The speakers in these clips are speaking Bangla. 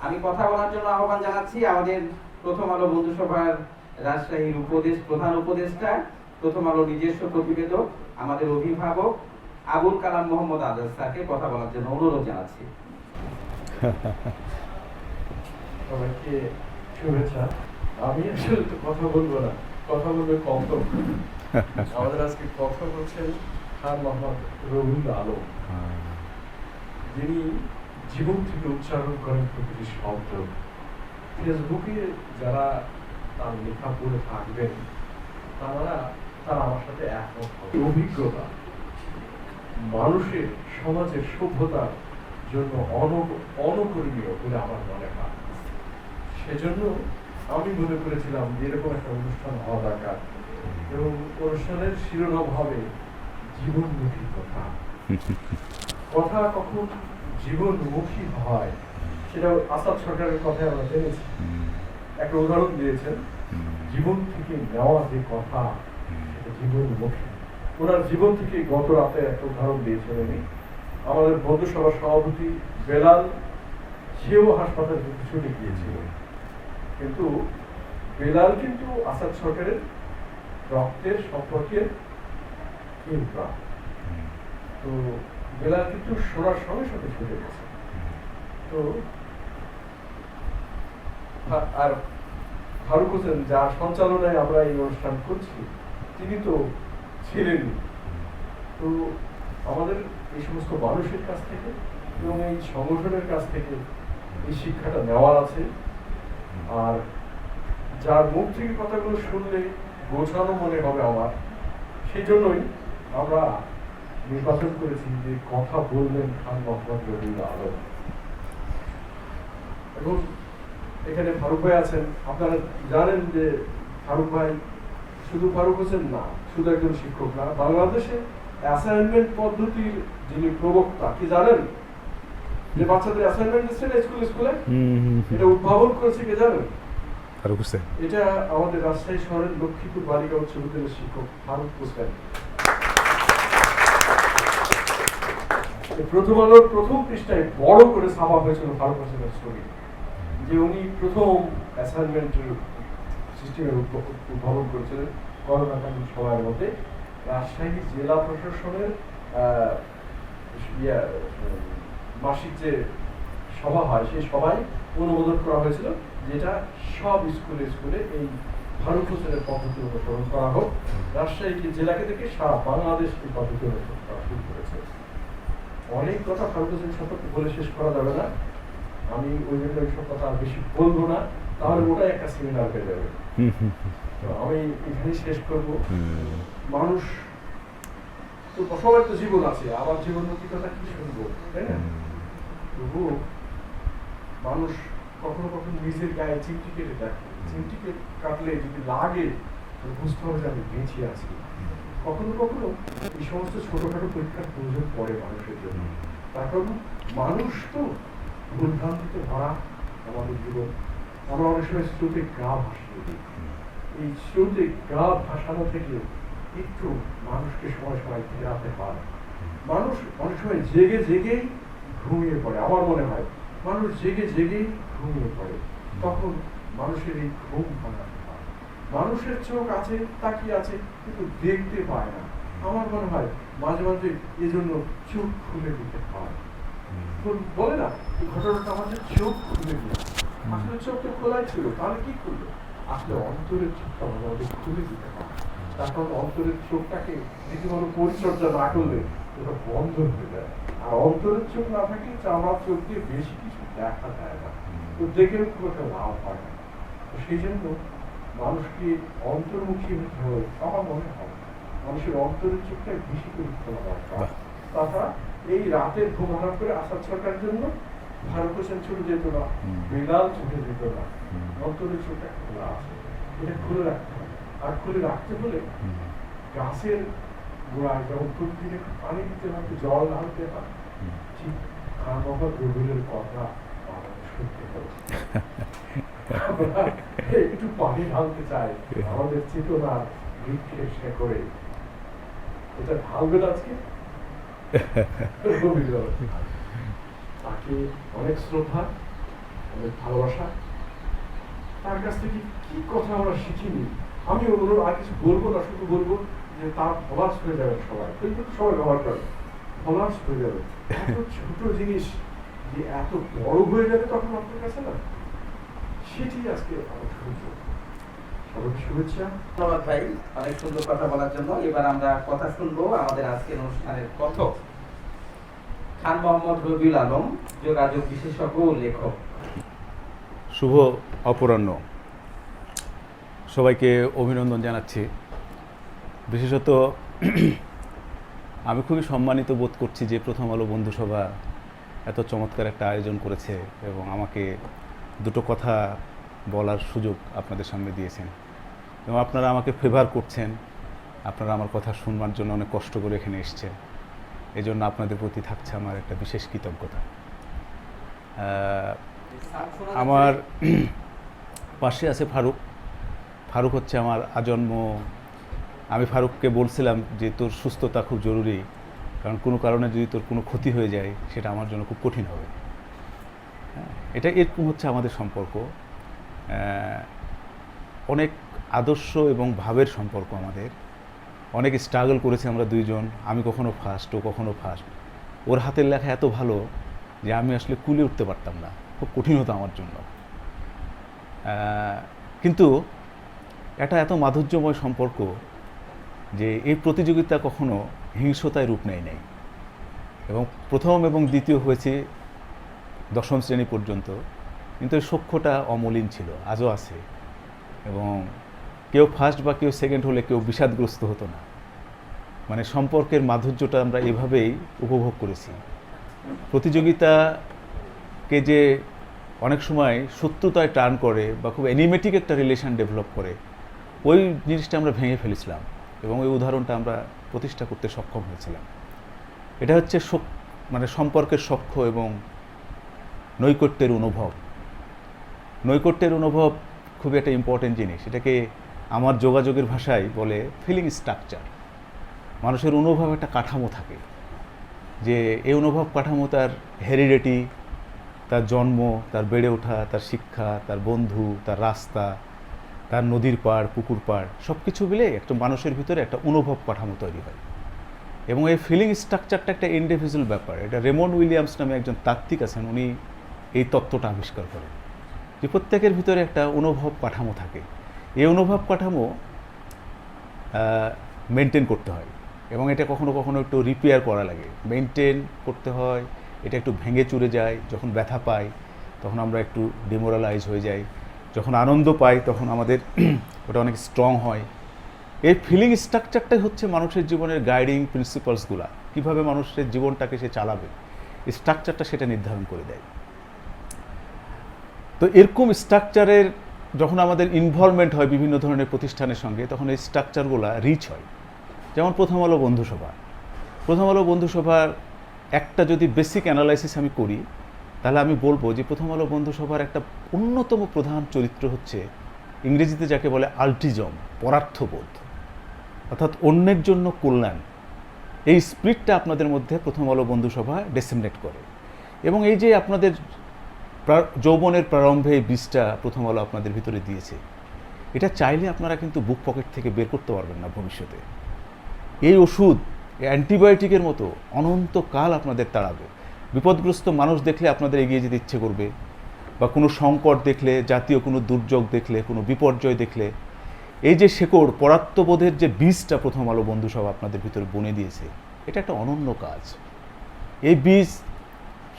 আমি কথা বলার জন্য আহ্বান জানাচ্ছি আমাদের প্রথম আলো বন্ধুসভার রাজশাহীর প্রধান উপদেষ্টা, প্রথম আলো নিজস্ব প্রতিবেদক, আমাদের অভিভাবক আবুল কালাম মোহাম্মদ আজাদ স্যারকে কথা বলার জন্য অনুরোধ জানাচ্ছি। সবাইকে শুভেচ্ছা। আমি আসলে তো কথা বলবো না, কথা বলবে কন্তম। আমাদের আজকে কথা বলছেন খান মোহাম্মদ রবিউল আলম, যিনি জীবন থেকে উচ্চারণ করেন প্রতিটি শব্দ। ফেসবুকে যারা তার লেখা পড়ে থাকবেন তারা আমার সাথে একমত হবে। অভিজ্ঞতা মানুষের সমাজের সভ্যতার জন্য অনকরণীয় বলে আমার মনে হয়। সেজন্য আমি মনে করেছিলাম যে এরকম একটা অনুষ্ঠান হওয়া দরকার এবং অনুষ্ঠানের শিরোনাম হবে জীবনমুখী কথা। কথা কখন জীবনমুখী হয় সেটা আসাদ সরকারের কথায় আমরা জেনেছি। একটা উদাহরণ দিয়েছেন, জীবন থেকে নেওয়া যে কথা সেটা জীবনমুখী। ওনার জীবন থেকে গত রাতে একটা উদাহরণ দিয়েছেন উনি। আমাদের বন্ধুসভার সভাপতি বেলাল, সেও হাসপাতাল থেকে ছুটে গিয়েছিল, কিন্তু বেলাল কিন্তু আসাদ সরকারের রক্তের সম্পর্কের তো বেলাল কিন্তু শোনার সঙ্গে সঙ্গে ছুটে গেছে। তো আর ফারুক হোসেন যার সঞ্চালনায় আমরা এই অনুষ্ঠান করছি তিনি তো ছিলেনই। তো আমাদের এই সমস্ত মানুষের কাছ থেকে এবং এই সংগঠনের কাছ থেকে এই শিক্ষাটা নেওয়ার আছে। আর যার মুখ থেকে কথাগুলো শুনলে গোছানো মনে হবে আমার, সেই জন্যই আমরা নির্বাচন করেছি যে কথা বলবেন খান মোহাম্মদ রবিউল আলম। এবং এখানে ফারুক ভাই আছেন। আপনারা জানেন যে ফারুক ভাই শুধু ফারুক হোসেন না, শুধু একজন শিক্ষক না, বাংলাদেশে অ্যাসাইনমেন্ট পদ্ধতির যিনি প্রবক্তা। কি জানেন যে বাচ্চাদের অ্যাসাইনমেন্ট দিচ্ছে না স্কুলে, এটা উদ্ভাবন করেছে কে জানেন? ফারুক হোসেন। এটা আমাদের রাজশাহী শহরের লক্ষ্মীপুর বালিকা উচ্চ বিদ্যালয়ের শিক্ষক ফারুক হোসেন। প্রথম আলোর প্রথম পৃষ্ঠায় বড় করে ছাপা হয়েছিল ফারুক হোসেনের ছবি, যে উনি প্রথম অ্যাসাইনমেন্টের সিস্টেমের উদ্ভাবন করেছিলেন করোনাকালীন সময়ের মধ্যে। রাজশাহী জেলা প্রশাসনের মাসিক যে সভা হয় সেই সভায় অনুমোদন করা হয়েছিল যেটা সব স্কুলে এই ফারুক হোসেনের পদ্ধতি অনুসরণ করা হোক। রাজশাহী জেলাকে থেকে সারা বাংলাদেশ এই পদ্ধতি অনুসরণ করা শুরু করেছে। অনেক কথা ফারুক হোসেন সম্পর্কে বলে শেষ করা যাবে না, আমি ওই জন্য এইসব কথা আর বেশি বলবো না, তাহলে ওটাই একটা সেমিনার হয়ে যাবে। তো আমি এখানেই শেষ করব। মানুষ তো সবার তো জীবন আছে, আবার জীবনমুখী কথা কি শুনবো, তাই না? তবু মানুষ কখনো কখনো নিজের গায়ে চিমটি কেটে দেখে, চিমটি কাটলে যদি লাগে বুঝতে হবে যে আমি বেঁচে আছি। কখনো কখনো এই সমস্ত ছোটখাটো পরীক্ষার প্রয়োজন পড়ে মানুষের জন্য। তার কারণ মানুষ তো ভুলভ্রান্তিতে ভরা আমাদের জীবন। আমরা অনেক সময় স্রোতে গা ভাসিয়ে দিই। এই স্রোতে গা ভাসানো থেকে একটু মানুষকে সময় সময় ফেরাতে হয়। মানুষ অনেক সময় জেগে জেগেই ঘুমিয়ে পড়ে। আমার মনে হয় মানুষ জেগে জেগেই ঘুমিয়ে পড়ে, তখন মানুষের এই ঘুম ভাঙাতে হয়। মানুষের চোখ আছে, তাকিয়ে আছে, কিন্তু দেখতে পায় না। আমার মনে হয় মাঝে মাঝে এজন্য চোখ খুলে দিতে হয়। বলে না এই ঘটনাটা আমাদের চোখ খুলে দিল, আসলে চোখ তো খোলাই ছিল, তাহলে কি করলো? আসলে অন্তরের চোখটা আমাদের খুলে দিতে হয়। তারপর অন্তরের চোখটাকে রীতিমতো পরিচর্যা না করলে ওটা বন্ধ হয়ে যায়। আর অন্তরের চোখ না থাকলে চামড়ার চোখ দিয়ে বেশি কিছু দেখা যায় না, তো দেখেও খুব একটা লাভ হয় না। তো সেই জন্য মানুষকে অন্তর্মুখী হতে হয়। আমার মনে হয় মানুষের অন্তরের চোখটা বেশি করে খোলা দরকার। তাছাড়া এই রাতের ঘুম হারাম করে আসাদ সরকারের জন্য ফারুক হোসেন ছুটে যেত না, বেলাল ছুটে যেত না। অন্তরের চোখটা খোলা আছে, এটা খুলে রাখতে হবে। আর খুলে রাখতে হলে গাছের গোড়ায় যেমন প্রতিদিন একটু পানি দিতে হয়, জল ঢালতে হয়, ঠিক খান মোহাম্মদ রবিউলের কথা আমাদের শুনতে হবে। একটু পানি ঢালতে চাই আমাদের চেতনার বৃক্ষের শেকড়ে। এটা ঢালবেন আজকে তাকে অনেক শ্রদ্ধা, অনেক ভালোবাসা। তার কাছ থেকে কি কথা আমরা শিখিনি, আমি অনুরোধ আর কিছু বলবো না, শুধু বলবো যে তার ফলোয়ার্স হয়ে যাবে সবাই, কিন্তু সবাই ব্যবহার করে ফলোয়ার্স হয়ে যাবে। এত ছোট জিনিস যে এত বড় হয়ে যাবে তখন আপনার কাছে না, সেটি আজকে আমার সুযোগ। সবাইকে শুভেচ্ছা। ধন্যবাদ ভাই অনেক সুন্দর কথা বলার জন্য। এবার আমরা কথা শুনবো আমাদের আজকের অনুষ্ঠানের কথক খান মোহাম্মদ রবিউল আলম, যোগাযোগ বিশেষজ্ঞ ও লেখক। শুভ অপরাহ্ন, সবাইকে অভিনন্দন জানাচ্ছি। বিশেষত আমি খুবই সম্মানিত বোধ করছি যে প্রথম আলো বন্ধুসভা এত চমৎকার একটা আয়োজন করেছে এবং আমাকে দুটো কথা বলার সুযোগ আপনাদের সামনে দিয়েছেন এবং আপনারা আমাকে ফেভার করছেন, আপনারা আমার কথা শুনবার জন্য অনেক কষ্ট করে এখানে এসেছেন। এই জন্য আপনাদের প্রতি থাকছে আমার একটা বিশেষ কৃতজ্ঞতা। আমার পাশে আছে ফারুক। ফারুক হচ্ছে আমার আজন্ম। আমি ফারুককে বলছিলাম যে তোর সুস্থতা খুব জরুরি, কারণ কোনো কারণে যদি তোর কোনো ক্ষতি হয়ে যায় সেটা আমার জন্য খুব কঠিন হবে। এটা এরকম হচ্ছে আমাদের সম্পর্ক, অনেক আদর্শ এবং ভাবের সম্পর্ক আমাদের। অনেক স্ট্রাগল করেছি আমরা দুইজন, আমি কখনো ফার্স্ট, ও কখনো ফার্স্ট। ওর হাতের লেখা এত ভালো যে আমি আসলে কুলে উঠতে পারতাম না, খুব কঠিন হতো আমার জন্য। কিন্তু এটা এত মাধুর্যময় সম্পর্ক যে এই প্রতিযোগিতা কখনো হিংসতায় রূপ নেয় নাই। এবং প্রথম এবং দ্বিতীয় হয়েছে দশম শ্রেণী পর্যন্ত, কিন্তু এই সখ্যটা অমলিন ছিল, আজও আছে। এবং কেউ ফার্স্ট বা কেউ সেকেন্ড হলে কেউ বিষাদগ্রস্ত হতো না। মানে সম্পর্কের মাধুর্যটা আমরা এভাবেই উপভোগ করেছি। প্রতিযোগিতাকে যে অনেক সময় শত্রুতায় টার্ন করে বা খুব অ্যানিমেটিক একটা রিলেশন ডেভেলপ করে, ওই জিনিসটা আমরা ভেঙে ফেলেছিলাম এবং ওই উদাহরণটা আমরা প্রতিষ্ঠা করতে সক্ষম হয়েছিলাম। এটা হচ্ছে মানে সম্পর্কের সখ্য এবং নৈকট্যের অনুভব। নৈকট্যের অনুভব খুবই একটা ইম্পর্টেন্ট জিনিস। এটাকে আমার যোগাযোগের ভাষায় বলে ফিলিং স্ট্রাকচার। মানুষের অনুভব একটা কাঠামো থাকে, যে এই অনুভব কাঠামো তার হেরিডিটি, তার জন্ম, তার বেড়ে ওঠা, তার শিক্ষা, তার বন্ধু, তার রাস্তা, তার নদীর পাড়, পুকুর পাড়, সব কিছু মিলে একটা মানুষের ভিতরে একটা অনুভব কাঠামো তৈরি হয়। এবং এই ফিলিং স্ট্রাকচারটা একটা ইন্ডিভিজুয়াল ব্যাপার। এটা রেমন্ড উইলিয়ামস নামে একজন তাত্ত্বিক আছেন, উনি এই তত্ত্বটা আবিষ্কার করেন যে প্রত্যেকের ভিতরে একটা অনুভব কাঠামো থাকে। এই অনুভব কাঠামো মেনটেন করতে হয় এবং এটা কখনো কখনো একটু রিপেয়ার করা লাগে, মেনটেন করতে হয়। এটা একটু ভেঙে চুরে যায়, যখন ব্যথা পাই তখন আমরা একটু ডিমোরালাইজ হয়ে যাই, যখন আনন্দ পাই তখন আমাদের ওটা অনেক স্ট্রং হয়। এই ফিলিং স্ট্রাকচারটাই হচ্ছে মানুষের জীবনের গাইডিং প্রিন্সিপালসগুলা, কীভাবে মানুষের জীবনটাকে সে চালাবে, এই স্ট্রাকচারটা সেটা নির্ধারণ করে দেয়। তো এরকম স্ট্রাকচারের যখন আমাদের ইনভলভমেন্ট হয় বিভিন্ন ধরনের প্রতিষ্ঠানের সঙ্গে, তখন এই স্ট্রাকচারগুলো রিচ হয়। যেমন প্রথম আলো বন্ধুসভা। প্রথম আলো বন্ধুসভার একটা যদি বেসিক অ্যানালাইসিস আমি করি, তাহলে আমি বলবো যে প্রথম আলো বন্ধুসভার একটা অন্যতম প্রধান চরিত্র হচ্ছে ইংরেজিতে যাকে বলে আল্টিজম, পরার্থবোধ, অর্থাৎ অন্যের জন্য কল্যাণ। এই স্পিরিটটা আপনাদের মধ্যে প্রথম আলো বন্ধুসভা ডিসেমিনেট করে। এবং এই যে আপনাদের যৌবনের প্রারম্ভে এই বীজটা প্রথম আলো আপনাদের ভিতরে দিয়েছে, এটা চাইলে আপনারা কিন্তু বুক পকেট থেকে বের করতে পারবেন না ভবিষ্যতে। এই ওষুধ অ্যান্টিবায়োটিকের মতো অনন্তকাল আপনাদের তাড়াবে। বিপদগ্রস্ত মানুষ দেখলে আপনাদের এগিয়ে যেতে ইচ্ছে করবে, বা কোনো সংকট দেখলে, জাতীয় কোনো দুর্যোগ দেখলে, কোনো বিপর্যয় দেখলে, এই যে শেকড় পরাত্মবোধের যে বীজটা প্রথম আলো বন্ধুসভা আপনাদের ভিতরে বনে দিয়েছে, এটা একটা অনন্য কাজ। এই বীজ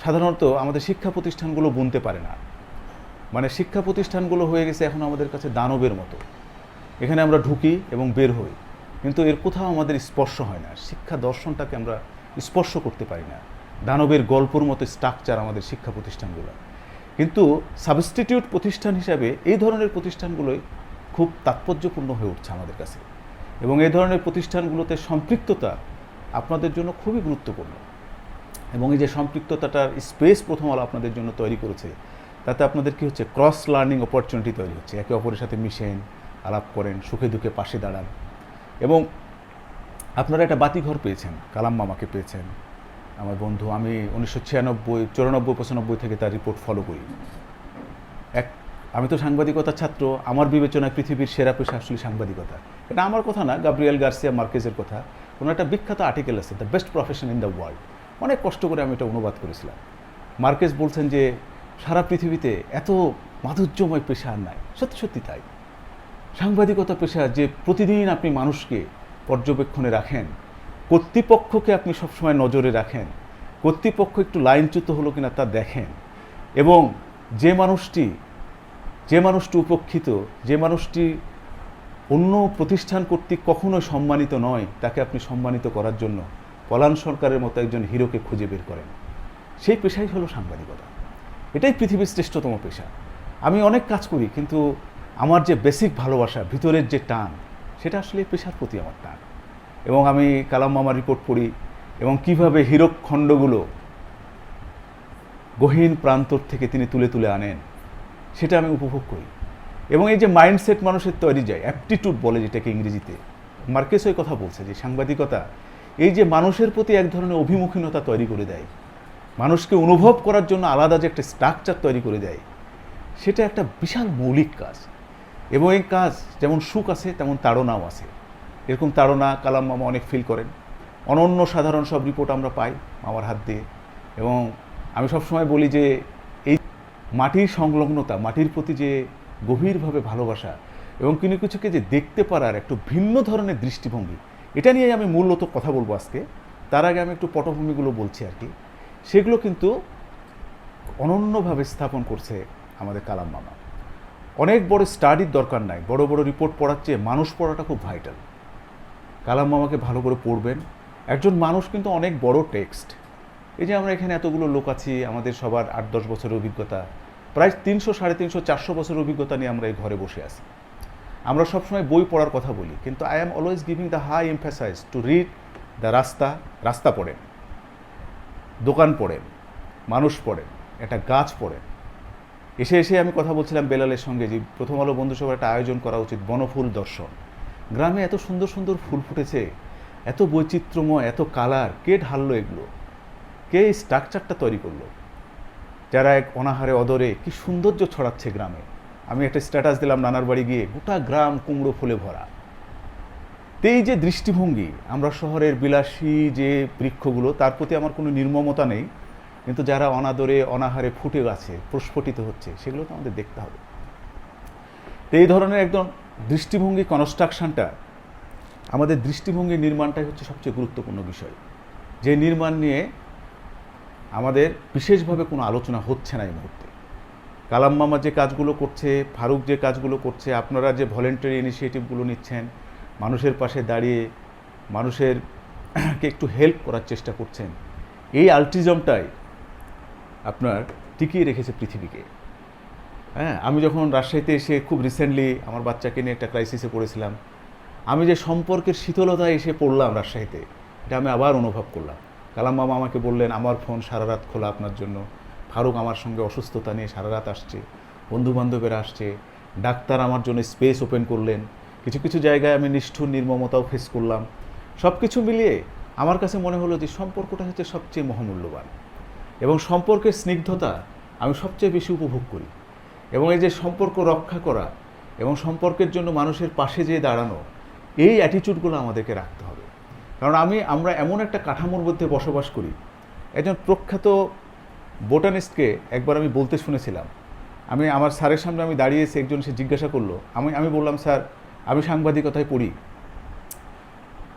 সাধারণত আমাদের শিক্ষা প্রতিষ্ঠানগুলো বুনতে পারে না। মানে শিক্ষা প্রতিষ্ঠানগুলো হয়ে গেছে এখন আমাদের কাছে দানবের মতো। এখানে আমরা ঢুকি এবং বের হই, কিন্তু এর কোথাও আমাদের স্পর্শ হয় না। শিক্ষা দর্শনটাকে আমরা স্পর্শ করতে পারি না। দানবের গল্পর মতো স্ট্রাকচার আমাদের শিক্ষা প্রতিষ্ঠানগুলো। কিন্তু সাবস্টিটিউট প্রতিষ্ঠান হিসাবে এই ধরনের প্রতিষ্ঠানগুলোই খুব তাৎপর্যপূর্ণ হয়ে উঠছে আমাদের কাছে। এবং এই ধরনের প্রতিষ্ঠানগুলোতে সম্পৃক্ততা আপনাদের জন্য খুবই গুরুত্বপূর্ণ। এবং এই যে সম্পৃক্ততাটার স্পেস প্রথম আলো আপনাদের জন্য তৈরি করেছে, তাতে আপনাদের কী হচ্ছে, ক্রস লার্নিং অপরচুনিটি তৈরি হচ্ছে। একে অপরের সাথে মিশেন, আলাপ করেন, সুখে দুঃখে পাশে দাঁড়ান। এবং আপনারা একটা বাতিঘর পেয়েছেন, কালাম মামাকে পেয়েছেন, আমার বন্ধু। আমি 1996, 94, 95 থেকে তার রিপোর্ট ফলো করি। আমি তো সাংবাদিকতার ছাত্র, আমার বিবেচনায় পৃথিবীর সেরা পেশা আসলে সাংবাদিকতা। এটা আমার কথা না, গাব্রিয়েল গার্সিয়া মার্কেজের কথা। কোনো একটা বিখ্যাত আর্টিকেল আছে, the best profession in the world. অনেক কষ্ট করে আমি এটা অনুবাদ করেছিলাম। মার্কেজ বলছেন যে সারা পৃথিবীতে এত মাধুর্যময় পেশা আর নাই। সত্যি সত্যি তাই। সাংবাদিকতা পেশা যে প্রতিদিন আপনি মানুষকে পর্যবেক্ষণে রাখেন, কর্তৃপক্ষকে আপনি সবসময় নজরে রাখেন, কর্তৃপক্ষ একটু লাইনচ্যুত হলো কিনা তা দেখেন, এবং যে মানুষটি উপেক্ষিত, যে মানুষটি অন্য প্রতিষ্ঠান কর্তৃক কখনোই সম্মানিত নয়, তাকে আপনি সম্মানিত করার জন্য পলান সরকারের মতো একজন হিরোকে খুঁজে বের করেন। সেই পেশাই হলো সাংবাদিকতা। এটাই পৃথিবীর শ্রেষ্ঠতম পেশা। আমি অনেক কাজ করি, কিন্তু আমার যে বেসিক ভালোবাসা, ভিতরের যে টান, সেটা আসলে এই পেশার প্রতি আমার টান। এবং আমি কালাম মামার রিপোর্ট পড়ি, এবং কিভাবে হীরক খণ্ডগুলো গহীন প্রান্তর থেকে তিনি তুলে তুলে আনেন, সেটা আমি উপভোগ করি। এবং এই যে মাইন্ডসেট মানুষের তৈরি যায়, অ্যাপটিটিউড বলে যেটাকে ইংরেজিতে, মার্কেস ওই কথা বলছে যে সাংবাদিকতা এই যে মানুষের প্রতি এক ধরনের অভিমুখীনতা তৈরি করে দেয়, মানুষকে অনুভব করার জন্য আলাদা যে একটা স্ট্রাকচার তৈরি করে দেয়, সেটা একটা বিশাল মৌলিক কাজ। এবং এই কাজ যেমন সুখ আছে তেমন তাড়নাও আছে। এরকম তাড়না কালাম মামা অনেক ফিল করেন। অনন্য সাধারণ সব রিপোর্ট আমরা পাই মামার হাত দিয়ে। এবং আমি সবসময় বলি যে এই মাটির সংলগ্নতা, মাটির প্রতি যে গভীরভাবে ভালোবাসা, এবং কোনো কিছুকে যে দেখতে পারার একটু ভিন্ন ধরনের দৃষ্টিভঙ্গি, এটা নিয়ে আমি মূলত কথা বলবো আজকে। তার আগে আমি একটু পটভূমিগুলো বলছি আর কি। সেগুলো কিন্তু অনন্যভাবে স্থাপন করছে আমাদের কালাম মামা। অনেক বড় স্টাডির দরকার নাই, বড় বড় রিপোর্ট পড়ার চেয়ে মানুষ পড়াটা খুব ভাইটাল। কালাম মামাকে ভালো করে পড়বেন। একজন মানুষ কিন্তু অনেক বড় টেক্সট। এই যে আমরা এখানে এতগুলো লোক আছি, আমাদের সবার 8-10 বছরের অভিজ্ঞতা, প্রায় 300, 350, 400 বছরের অভিজ্ঞতা নিয়ে আমরা এই ঘরে বসে আছি। আমরা সবসময় বই পড়ার কথা বলি, কিন্তু I am always giving the high emphasize to read the রাস্তা পড়েন, দোকান পড়েন, মানুষ পড়েন, একটা গাছ পড়েন। এসে আমি কথা বলছিলাম বেলালের সঙ্গে যে প্রথম আলো বন্ধুসভার একটা আয়োজন করা উচিত, বনফুল দর্শন। গ্রামে এত সুন্দর সুন্দর ফুল ফুটেছে, এত বৈচিত্র্যময়, এত কালার, কে ঢাললো এগুলো? কে এই স্ট্রাকচারটা তৈরি করলো? যারা এক অনাহারে অদরে কি সৌন্দর্য ছড়াচ্ছে গ্রামে। আমি একটা স্ট্যাটাস দিলাম নানার বাড়ি গিয়ে, গোটা গ্রাম কুমড়ো ফুলে ভরা। তো এই যে দৃষ্টিভঙ্গি, আমরা শহরের বিলাসী যে বৃক্ষগুলো, তার প্রতি আমার কোনো নির্মমতা নেই, কিন্তু যারা অনাদরে অনাহারে ফুটে আছে, প্রস্ফুটিত হচ্ছে, সেগুলো তো আমাদের দেখতে হবে। তো এই ধরনের একদম দৃষ্টিভঙ্গি কনস্ট্রাকশনটা, আমাদের দৃষ্টিভঙ্গি নির্মাণটাই হচ্ছে সবচেয়ে গুরুত্বপূর্ণ বিষয়, যে নির্মাণ নিয়ে আমাদের বিশেষভাবে কোনো আলোচনা হচ্ছে না এই মুহূর্তে। কালাম মামা যে কাজগুলো করছে, ফারুক যে কাজগুলো করছে, আপনারা যে ভলেন্টারি ইনিশিয়েটিভগুলো নিচ্ছেন, মানুষের পাশে দাঁড়িয়ে মানুষেরকে একটু হেল্প করার চেষ্টা করছেন, এই আল্টিজমটাই আপনার টিকিয়ে রেখেছে পৃথিবীকে। হ্যাঁ, আমি যখন রাজশাহীতে এসে খুব রিসেন্টলি আমার বাচ্চাকে নিয়ে একটা ক্রাইসিসে পড়েছিলাম, আমি যে সম্পর্কের শীতলতায় এসে পড়লাম রাজশাহীতে, এটা আমি আবার অনুভব করলাম। কালাম মামা আমাকে বললেন, আমার ফোন সারা রাত খোলা আপনার জন্য। ফারুক আমার সঙ্গে অসুস্থতা নিয়ে সারা রাত আসছে, বন্ধুবান্ধবেরা আসছে, ডাক্তার আমার জন্য স্পেস ওপেন করলেন। কিছু কিছু জায়গায় আমি নিষ্ঠুর নির্মমতাও ফেস করলাম। সব কিছু মিলিয়ে আমার কাছে মনে হলো যে সম্পর্কটা হচ্ছে সবচেয়ে মহামূল্যবান, এবং সম্পর্কের স্নিগ্ধতা আমি সবচেয়ে বেশি উপভোগ করি। এবং এই যে সম্পর্ক রক্ষা করা এবং সম্পর্কের জন্য মানুষের পাশে যেয়ে দাঁড়ানো, এই অ্যাটিটিউডগুলো আমাদেরকে রাখতে হবে। কারণ আমরা এমন একটা কাঠামোর মধ্যে বসবাস করি। একজন প্রখ্যাত বোটানিস্টকে একবার আমি বলতে শুনেছিলাম, আমার স্যারের সামনে আমি দাঁড়িয়েছি, একজন সে জিজ্ঞাসা করলো, আমি বললাম, স্যার আমি সাংবাদিকতায় পড়ি।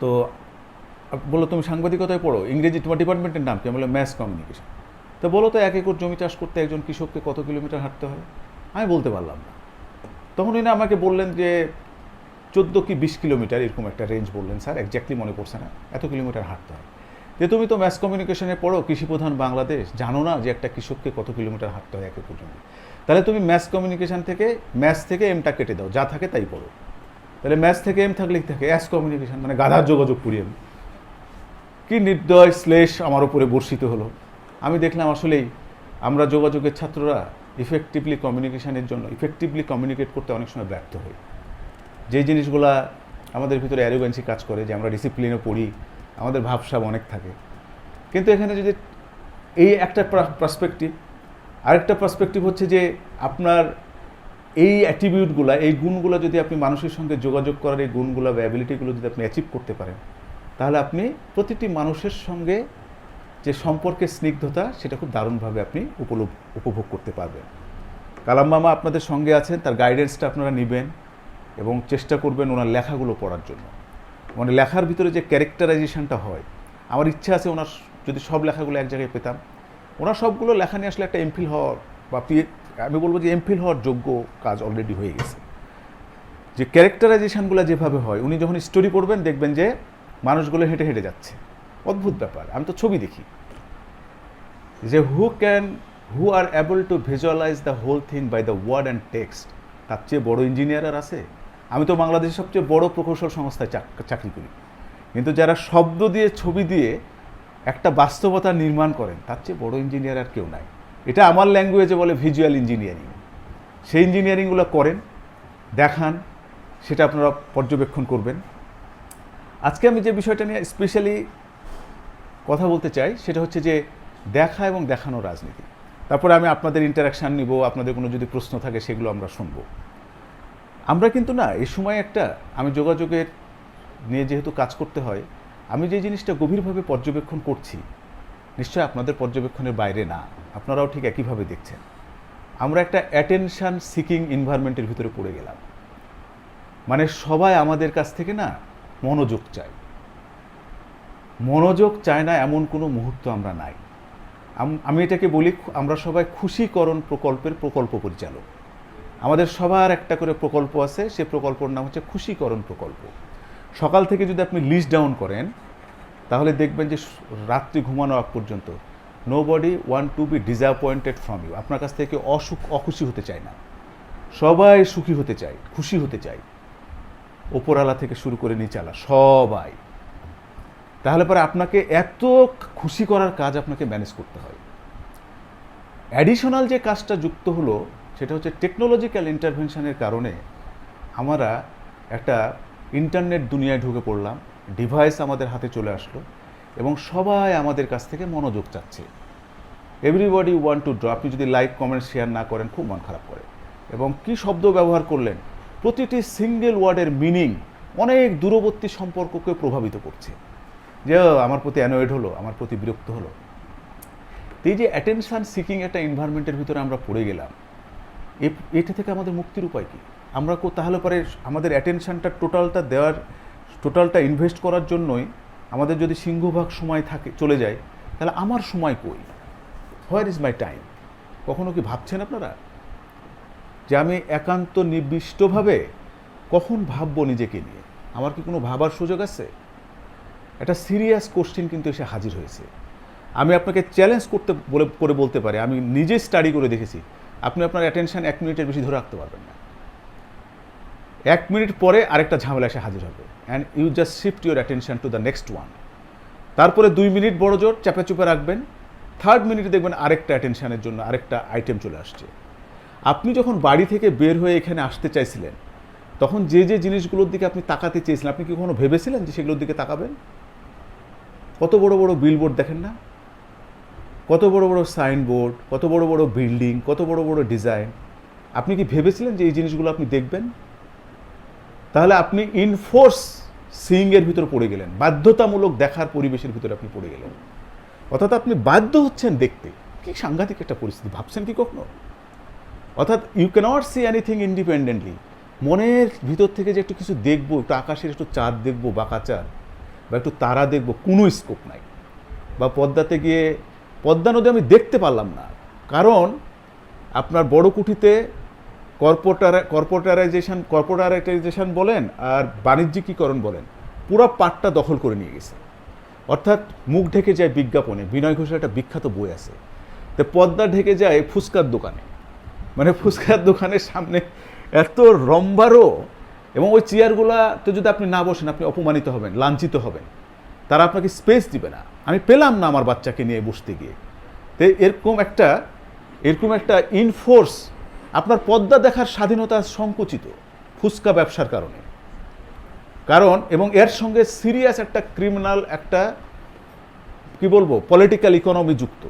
তো বললো, তুমি সাংবাদিকতায় পড়ো, ইংরেজি তোমার ডিপার্টমেন্টের নাম কি? আমি বললাম ম্যাস কমিউনিকেশন। তো বলো তো 1 একর জমি চাষ করতে একজন কৃষককে কত কিলোমিটার হাঁটতে হয়? আমি বলতে পারলাম না। তখন উনি আমাকে বললেন যে 14 কি 20 কিলোমিটার, এরকম একটা রেঞ্জ বললেন। স্যার এক্স্যাক্টলি মনে পড়ছে না, এত কিলোমিটার হাঁটতে হয়। যে তুমি তো ম্যাস কমিউনিকেশনে পড়ো, কৃষিপ্রধান বাংলাদেশ, জানো না যে একটা কৃষককে কত কিলোমিটার হাঁটতে হয় 1 একর জমি? তাহলে তুমি ম্যাস কমিউনিকেশন থেকে ম্যাথ থেকে এমটা কেটে দাও, যা থাকে তাই পড়ো। তাহলে ম্যাথ থেকে এম থাকলে থাকে অ্যাস কমিউনিকেশন, মানে গাধার যোগাযোগ করি আমি। কি নির্দয় শ্লেষ আমার উপরে বর্ষিত হলো। আমি দেখলাম আসলেই আমরা যোগাযোগের ছাত্ররা ইফেক্টিভলি কমিউনিকেট করতে অনেক সময় ব্যর্থ হই। যেই জিনিসগুলা আমাদের ভিতরে অ্যারোগেন্সি কাজ করে, যে আমরা ডিসিপ্লিনে পড়ি, আমাদের ভাবসাব অনেক থাকে। কিন্তু এখানে যদি এই একটা পার্সপেক্টিভ, আরেকটা পার্সপেক্টিভ হচ্ছে যে আপনার এই অ্যাট্রিবিউটগুলো, এই গুণগুলো যদি আপনি মানুষের সঙ্গে যোগাযোগ করার এই গুণগুলো বা অ্যাবিলিটিগুলো যদি আপনি অ্যাচিভ করতে পারেন, তাহলে আপনি প্রতিটি মানুষের সঙ্গে যে সম্পর্কের স্নিগ্ধতা সেটা খুব দারুণভাবে আপনি উপভোগ করতে পারবেন। কালাম মামা আপনাদের সঙ্গে আছেন, তার গাইডেন্সটা আপনারা নেবেন এবং চেষ্টা করবেন ওনার লেখাগুলো পড়ার জন্য। মানে লেখার ভিতরে যে ক্যারেক্টারাইজেশনটা হয়, আমার ইচ্ছা আছে ওনার যদি সব লেখাগুলো এক জায়গায় পেতাম। ওনার সবগুলো লেখা নিয়ে আসলে একটা এমফিল হওয়ার বা আমি বলবো যে এমফিল হওয়ার যোগ্য কাজ অলরেডি হয়ে গেছে। যে ক্যারেক্টারাইজেশনগুলো যেভাবে হয়, উনি যখন স্টোরি পড়বেন দেখবেন যে মানুষগুলো হেঁটে হেঁটে যাচ্ছে, অদ্ভুত ব্যাপার। আমি তো ছবি দেখি যে who are able to visualize the whole thing by the word and text, তার চেয়ে বড় ইঞ্জিনিয়ার আর আছে? আমি তো বাংলাদেশের সবচেয়ে বড় প্রকৌশল সংস্থায় চাকরি করি, কিন্তু যারা শব্দ দিয়ে ছবি দিয়ে একটা বাস্তবতা নির্মাণ করেন, তার চেয়ে বড় ইঞ্জিনিয়ার আর কেউ নাই। এটা আমার ল্যাঙ্গুয়েজে বলে ভিজুয়াল ইঞ্জিনিয়ারিং। সেই ইঞ্জিনিয়ারিংগুলো করেন, দেখান, সেটা আপনারা পর্যবেক্ষণ করবেন। আজকে আমি যে বিষয়টা নিয়ে স্পেশালি কথা বলতে চাই সেটা হচ্ছে যে দেখা এবং দেখানো রাজনীতি। তারপরে আমি আপনাদের ইন্টারাকশান নিব, আপনাদের কোনো যদি প্রশ্ন থাকে সেগুলো আমরা শুনবো। আমরা কিন্তু না এই সময় আমি যোগাযোগের নিয়ে যেহেতু কাজ করতে হয়, আমি যে জিনিসটা গভীরভাবে পর্যবেক্ষণ করছি, নিশ্চয় আপনাদের পর্যবেক্ষণের বাইরে না, আপনারাও ঠিক একইভাবে দেখছেন। আমরা একটা অ্যাটেনশান সিকিং এনভায়রনমেন্টের ভিতরে পড়ে গেলাম। মানে সবাই আমাদের কাছ থেকে না মনোযোগ চায়। মনোযোগ চায় না এমন কোনো মুহূর্ত আমরা নাই। আমি এটাকে বলি, আমরা সবাই খুশিকরণ প্রকল্পের প্রকল্প পরিচালক। আমাদের সবার একটা করে প্রকল্প আছে, সে প্রকল্পের নাম হচ্ছে খুশিকরণ প্রকল্প। সকাল থেকে যদি আপনি লিস্ট ডাউন করেন তাহলে দেখবেন যে রাত্রি ঘুমানো আগ পর্যন্ত nobody want to be disappointed from you. আপনার কাছ থেকে অখুশি হতে চায় না, সবাই সুখী হতে চায়, খুশি হতে চায়, ওপরওয়ালা থেকে শুরু করে নিচালা সবাই। তাহলে পরে আপনাকে এত খুশি করার কাজ আপনাকে ম্যানেজ করতে হয়। অ্যাডিশনাল যে কাজটা যুক্ত হলো সেটা হচ্ছে টেকনোলজিক্যাল ইন্টারভেনশনের কারণে আমরা একটা ইন্টারনেট দুনিয়ায় ঢুকে পড়লাম, ডিভাইস আমাদের হাতে চলে আসলো এবং সবাই আমাদের কাছ থেকে মনোযোগ চাচ্ছে। Everybody want to draw. আপনি যদি লাইক কমেন্ট শেয়ার না করেন খুব মন খারাপ করে। এবং কি শব্দ ব্যবহার করলেন, প্রতিটি সিঙ্গেল ওয়ার্ডের মিনিং অনেক দূরবর্তী সম্পর্ককে প্রভাবিত করছে। যে আমার প্রতি অ্যানয়েড হলো, আমার প্রতি বিরক্ত হলো। এই যে অ্যাটেনশান সিকিং একটা এনভায়রনমেন্টের ভিতরে আমরা পড়ে গেলাম, এটা থেকে আমাদের মুক্তির উপায় কী? আমরা তাহলে পরে আমাদের অ্যাটেনশানটা টোটালটা ইনভেস্ট করার জন্যই আমাদের যদি সিংহভাগ সময় চলে যায়, তাহলে আমার সময় কই? Where is my time? কখনো কি ভাবছেন আপনারা যে আমি একান্ত নির্দিষ্টভাবে কখন ভাববো নিজেকে নিয়ে? আমার কি কোনো ভাবার সুযোগ আছে? একটা সিরিয়াস কোশ্চেন কিন্তু এসে হাজির হয়েছে। আমি আপনাকে চ্যালেঞ্জ করে বলতে পারি, আমি নিজে স্টাডি করে দেখেছি, আপনি আপনার অ্যাটেনশন 1 মিনিটের বেশি ধরে রাখতে পারবেন না। 1 মিনিট পরে আরেকটা ঝামেলা এসে হাজির হবে, and you just shift your attention to the next one. তারপরে 2 মিনিট বড় জোর চাপে চুপে রাখবেন, 3rd মিনিটে দেখবেন আরেকটা অ্যাটেনশনের জন্য আরেকটা আইটেম চলে আসছে। আপনি যখন বাড়ি থেকে বের হয়ে এখানে আসতে চাইছিলেন, তখন যে জিনিসগুলোর দিকে আপনি তাকাতে চেয়েছিলেন, আপনি কি কখনো ভেবেছিলেন যে সেগুলোর দিকে তাকাবেন? কত বড় বড় বিলবোর্ড দেখেন না, কত বড় বড় সাইনবোর্ড, কত বড় বড় বিল্ডিং, কত বড় বড় ডিজাইন। আপনি কি ভেবেছিলেন যে এই জিনিসগুলো আপনি দেখবেন? তাহলে আপনি ইনফোর্স সিইংয়ের ভিতরে পড়ে গেলেন, বাধ্যতামূলক দেখার পরিবেশের ভিতরে আপনি পড়ে গেলেন। অর্থাৎ আপনি বাধ্য হচ্ছেন দেখতে। কি সাংঘাতিক একটা পরিস্থিতি, ভাবছেন কি কখনো? অর্থাৎ you can't see anything independently. মনের ভিতর থেকে যে একটু কিছু দেখবো, একটু আকাশের একটু চাঁদ দেখবো, বাঁকা চাঁদ, বা একটু তারা দেখবো, কোনো স্কোপ নাই। বা পদ্মাতে গিয়ে পদ্মা নদী আমি দেখতে পারলাম না, কারণ আপনার বড় কুঠিতে কর্পোরেটাইজেশন বলেন আর বাণিজ্যিকীকরণ বলেন, পুরো পাটটা দখল করে নিয়ে গেছে। অর্থাৎ মুখ ঢেকে যায় বিজ্ঞাপনে। বিনয় ঘোষের একটা বিখ্যাত বই আছে, তো পদ্মা ঢেকে যায় ফুচকার দোকানে। মানে ফুচকার দোকানের সামনে এত রম্বারও, এবং ওই চেয়ারগুলাতে যদি আপনি না বসেন আপনি অপমানিত হবেন, লাঞ্ছিত হবেন, তারা আপনাকে স্পেস দিবে না। আমি পেলাম না আমার বাচ্চাকে নিয়ে বসতে গিয়ে। তো এরকম একটা ইনফোর্স, আপনার পদ্মা দেখার স্বাধীনতা সংকুচিত ফুচকা ব্যবসার কারণে। এবং এর সঙ্গে সিরিয়াস একটা ক্রিমিনাল একটা কি বলবো পলিটিক্যাল ইকোনমি যুক্ত।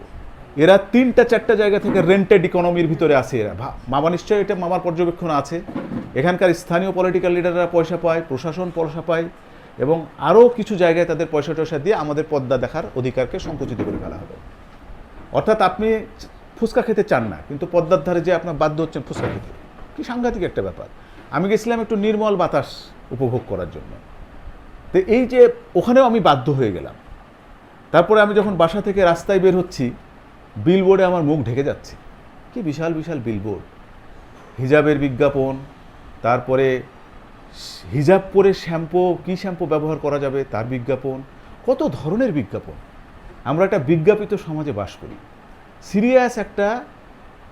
এরা 3-4টা জায়গা থেকে রেন্টেড ইকোনমির ভিতরে আছে এরা। মামা নিশ্চয়ই এটা মামার পর্যবেক্ষণ আছে। এখানকার স্থানীয় পলিটিক্যাল লিডাররা পয়সা পায়, প্রশাসন পয়সা পায়, এবং আরও কিছু জায়গায় তাদের পয়সা টয়সা দিয়ে আমাদের পদ্মা দেখার অধিকারকে সংকুচিত করে ফেলা হবে। অর্থাৎ আপনি ফুচকা খেতে চান না, কিন্তু পদ্মার ধারে যে আপনার বাধ্য হচ্ছেন ফুচকা খেতে। কি সাংঘাতিক একটা ব্যাপার। আমি গেছিলাম একটু নির্মল বাতাস উপভোগ করার জন্য, তো এই যে ওখানেও আমি বাধ্য হয়ে গেলাম। তারপরে আমি যখন বাসা থেকে রাস্তায় বের হচ্ছি, বিলবোর্ডে আমার মুখ ঢেকে যাচ্ছে। কি বিশাল বিশাল বিলবোর্ড, হিজাবের বিজ্ঞাপন, তারপরে হিজাব পরে কি শ্যাম্পু ব্যবহার করা যাবে তার বিজ্ঞাপন, কত ধরনের বিজ্ঞাপন। আমরা একটা বিজ্ঞাপিত সমাজে বাস করি। সিরিয়াস একটা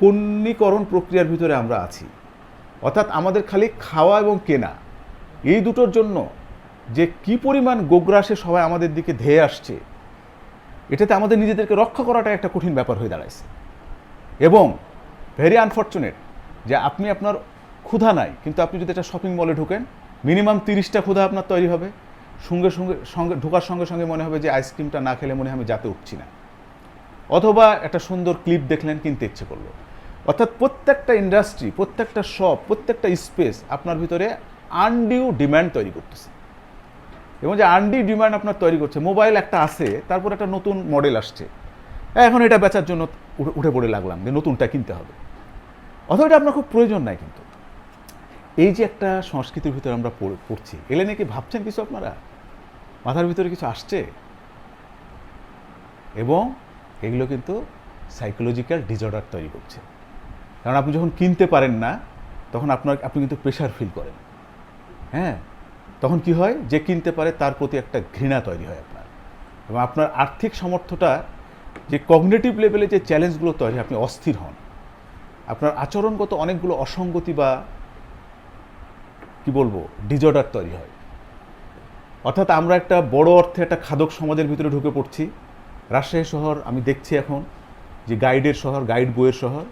পণ্যীকরণ প্রক্রিয়ার ভিতরে আমরা আছি। অর্থাৎ আমাদের খালি খাওয়া এবং কেনা, এই দুটোর জন্য যে কি পরিমাণ গোগ্রাসে সবাই আমাদের দিকে ধেয়ে আসছে, এটাতে আমাদের নিজেদেরকে রক্ষা করাটা একটা কঠিন ব্যাপার হয়ে দাঁড়াইছে। এবং ভেরি আনফর্চুনেট যে আপনি আপনার ক্ষুধা নাই, কিন্তু আপনি যদি একটা শপিং মলে ঢুকেন, মিনিমাম 30টা ক্ষুধা আপনার তৈরি হবে। সঙ্গে ঢোকার সঙ্গে সঙ্গে মনে হবে যে আইসক্রিমটা না খেলে মনে হয় আমি যাতে উঠছি না, অথবা একটা সুন্দর ক্লিপ দেখলেন, কিনতে ইচ্ছে করলো। অর্থাৎ প্রত্যেকটা ইন্ডাস্ট্রি, প্রত্যেকটা শপ, প্রত্যেকটা স্পেস আপনার ভিতরে আনডিউ ডিম্যান্ড তৈরি করতেছে। এবং যে আনডিউ ডিম্যান্ড আপনার তৈরি করছে, মোবাইল একটা আছে, তারপর একটা নতুন মডেল আসছে, এখন এটা বেচার জন্য উঠে পড়ে লাগলাম যে নতুনটা কিনতে হবে, অথবা এটা আপনার খুব প্রয়োজন নাই। কিন্তু এই যে একটা সংস্কৃতির ভিতরে আমরা পড়ছি, এলে নাকি ভাবছেন কিছু, আপনারা মাথার ভিতরে কিছু আসছে, এবং এগুলো কিন্তু সাইকোলজিক্যাল ডিসঅর্ডার তৈরি করছে। কারণ আপনি যখন কিনতে পারেন না, তখন আপনি কিন্তু প্রেশার ফিল করেন। হ্যাঁ, তখন কি হয়, যে কিনতে পারে তার প্রতি একটা ঘৃণা তৈরি হয় আপনার, এবং আপনার আর্থিক সামর্থ্যটা, যে কগনিটিভ লেভেলে যে চ্যালেঞ্জগুলো তৈরি, আপনি অস্থির হন। আপনার আচরণগত অনেকগুলো অসঙ্গতি বা কি বলবো ডিসঅর্ডার তৈরি হয়। অর্থাৎ আমরা একটা বড় অর্থে একটা খাদক সমাজের ভিতরে ঢুকে পড়ছি। রাজশাহী শহর আমি দেখছি এখন যে গাইডের শহর, গাইড বইয়ের শহর।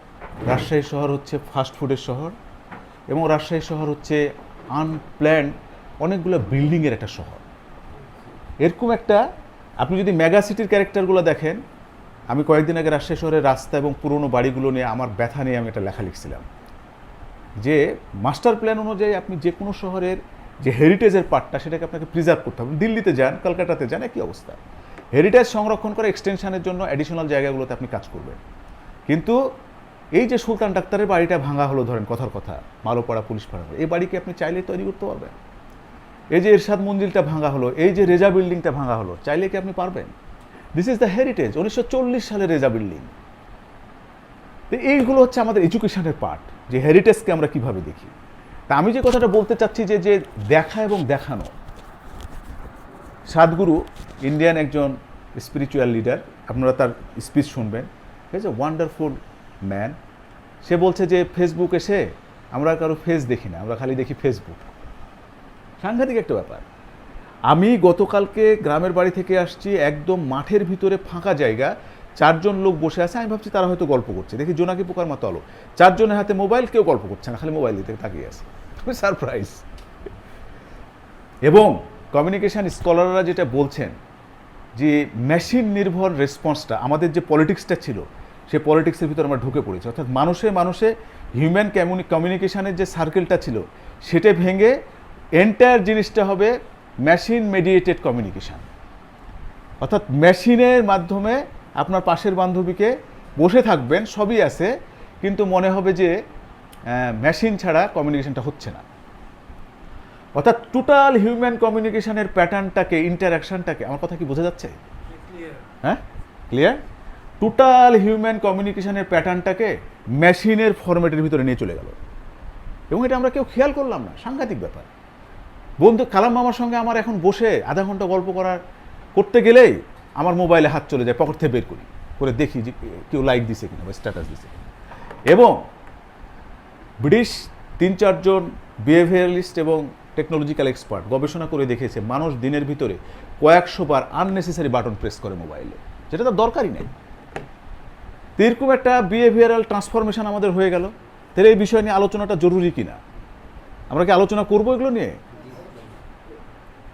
রাজশাহী শহর হচ্ছে ফাস্ট ফুডের শহর, এবং রাজশাহী শহর হচ্ছে আনপ্ল্যান্ড অনেকগুলো বিল্ডিংয়ের একটা শহর। এরকম একটা, আপনি যদি মেগা সিটির ক্যারেক্টারগুলো দেখেন, আমি কয়েকদিন আগে রাজশাহী শহরের রাস্তা এবং পুরনো বাড়িগুলো নিয়ে আমার ব্যথা নিয়ে আমি একটা লেখা লিখছিলাম, যে মাস্টার প্ল্যান অনুযায়ী আপনি যে কোনো শহরের যে হেরিটেজের পার্টটা, সেটাকে আপনাকে প্রিজার্ভ করতে হবে। দিল্লিতে যান, কলকাতাতে যান, একই অবস্থা। হেরিটেজ সংরক্ষণ করে এক্সটেনশনের জন্য অ্যাডিশনাল জায়গাগুলোতে আপনি কাজ করবেন। কিন্তু এই যে সুলতান ডাক্তারের বাড়িটা ভাঙা হলো, ধরেন কথার কথা, মালোপাড়া পুলিশ পাড়া, এই বাড়িকে আপনি চাইলে তৈরি করতে পারবেন। এই যে এরশাদ মঞ্জিলটা ভাঙা হলো, এই যে রেজা বিল্ডিংটা ভাঙা হলো, চাইলে কি আপনি পারবেন? দিস ইজ দ্য হেরিটেজ, 1940 সালের রেজা বিল্ডিং। তো এইগুলো হচ্ছে আমাদের এডুকেশনের পার্ট, যে হেরিটেজকে আমরা কিভাবে দেখি। তা আমি যে কথাটা বলতে চাচ্ছি, যে দেখা এবং দেখানো। সাদগুরু ইন্ডিয়ান একজন স্পিরিচুয়াল লিডার, আপনারা তার স্পিচ শুনবেন, ইজ এ ওয়ান্ডারফুল ম্যান। সে বলছে যে ফেসবুক এসে আমরা কারো ফেস দেখি না, আমরা খালি দেখি ফেসবুক। সাংঘাতিক একটা ব্যাপার। আমি গতকালকে গ্রামের বাড়ি থেকে আসছি, একদম মাঠের ভিতরে ফাঁকা জায়গা, 4 জন লোক বসে আছে। আমি ভাবছি তারা হয়তো গল্প করছে, দেখি জোনাকি পোকার মতো আলো, 4 জনের হাতে মোবাইল, কেউ গল্প করছে না, খালি মোবাইল দিতে তাকিয়ে আছে। সারপ্রাইজ। এবং কমিউনিকেশন স্কলাররা যেটা বলছেন, যে মেশিন নির্ভর রেসপন্সটা, আমাদের যে পলিটিক্সটা ছিল, সেই পলিটিক্সের ভিতরে আমরা ঢুকে পড়েছি। অর্থাৎ মানুষে হিউম্যান কমিউনিকেশনের যে সার্কেলটা ছিল, সেটা ভেঙে এন্টায়ার জিনিসটা হবে মেশিন মেডিয়েটেড কমিউনিকেশান। অর্থাৎ মেশিনের মাধ্যমে আপনার পাশের বান্ধবীকে বসে থাকবেন, সবই আছে, কিন্তু মনে হবে যে মেশিন ছাড়া কমিউনিকেশনটা হচ্ছে না। অর্থাৎ টোটাল হিউম্যান কমিউনিকেশনের প্যাটার্নটাকে, ইন্টারাকশনটাকে, আমার কথা কি বোঝা যাচ্ছে? হ্যাঁ, ক্লিয়ার? টোটাল হিউম্যান কমিউনিকেশনের প্যাটার্নটাকে মেশিনের ফরম্যাটের ভিতরে নিয়ে চলে গেল, এবং এটা আমরা কেউ খেয়াল করলাম না। সাংঘাতিক ব্যাপার। বন্ধু কালাম মামার সঙ্গে আমার এখন বসে আধা ঘন্টা গল্প করতে গেলেই আমার মোবাইলে হাত চলে যায়, পকেট থেকে বের করে দেখি যে কেউ লাইক দিছে কিনা বা স্ট্যাটাস দিছে কিনা। এবং ব্রিটিশ 3-4 জন বিহেভিয়ারালিস্ট এবং টেকনোলজিক্যাল এক্সপার্ট গবেষণা করে দেখেছে, মানুষ দিনের ভিতরে কয়েকশো বার আননেসেসারি বাটন প্রেস করে মোবাইলে, যেটা তার দরকারই নেই। এরকম একটা বিহেভিয়ারাল ট্রান্সফরমেশন আমাদের হয়ে গেল। তাহলে এই বিষয় নিয়ে আলোচনাটা জরুরি কিনা? আমরা কি আলোচনা করবো এগুলো নিয়ে?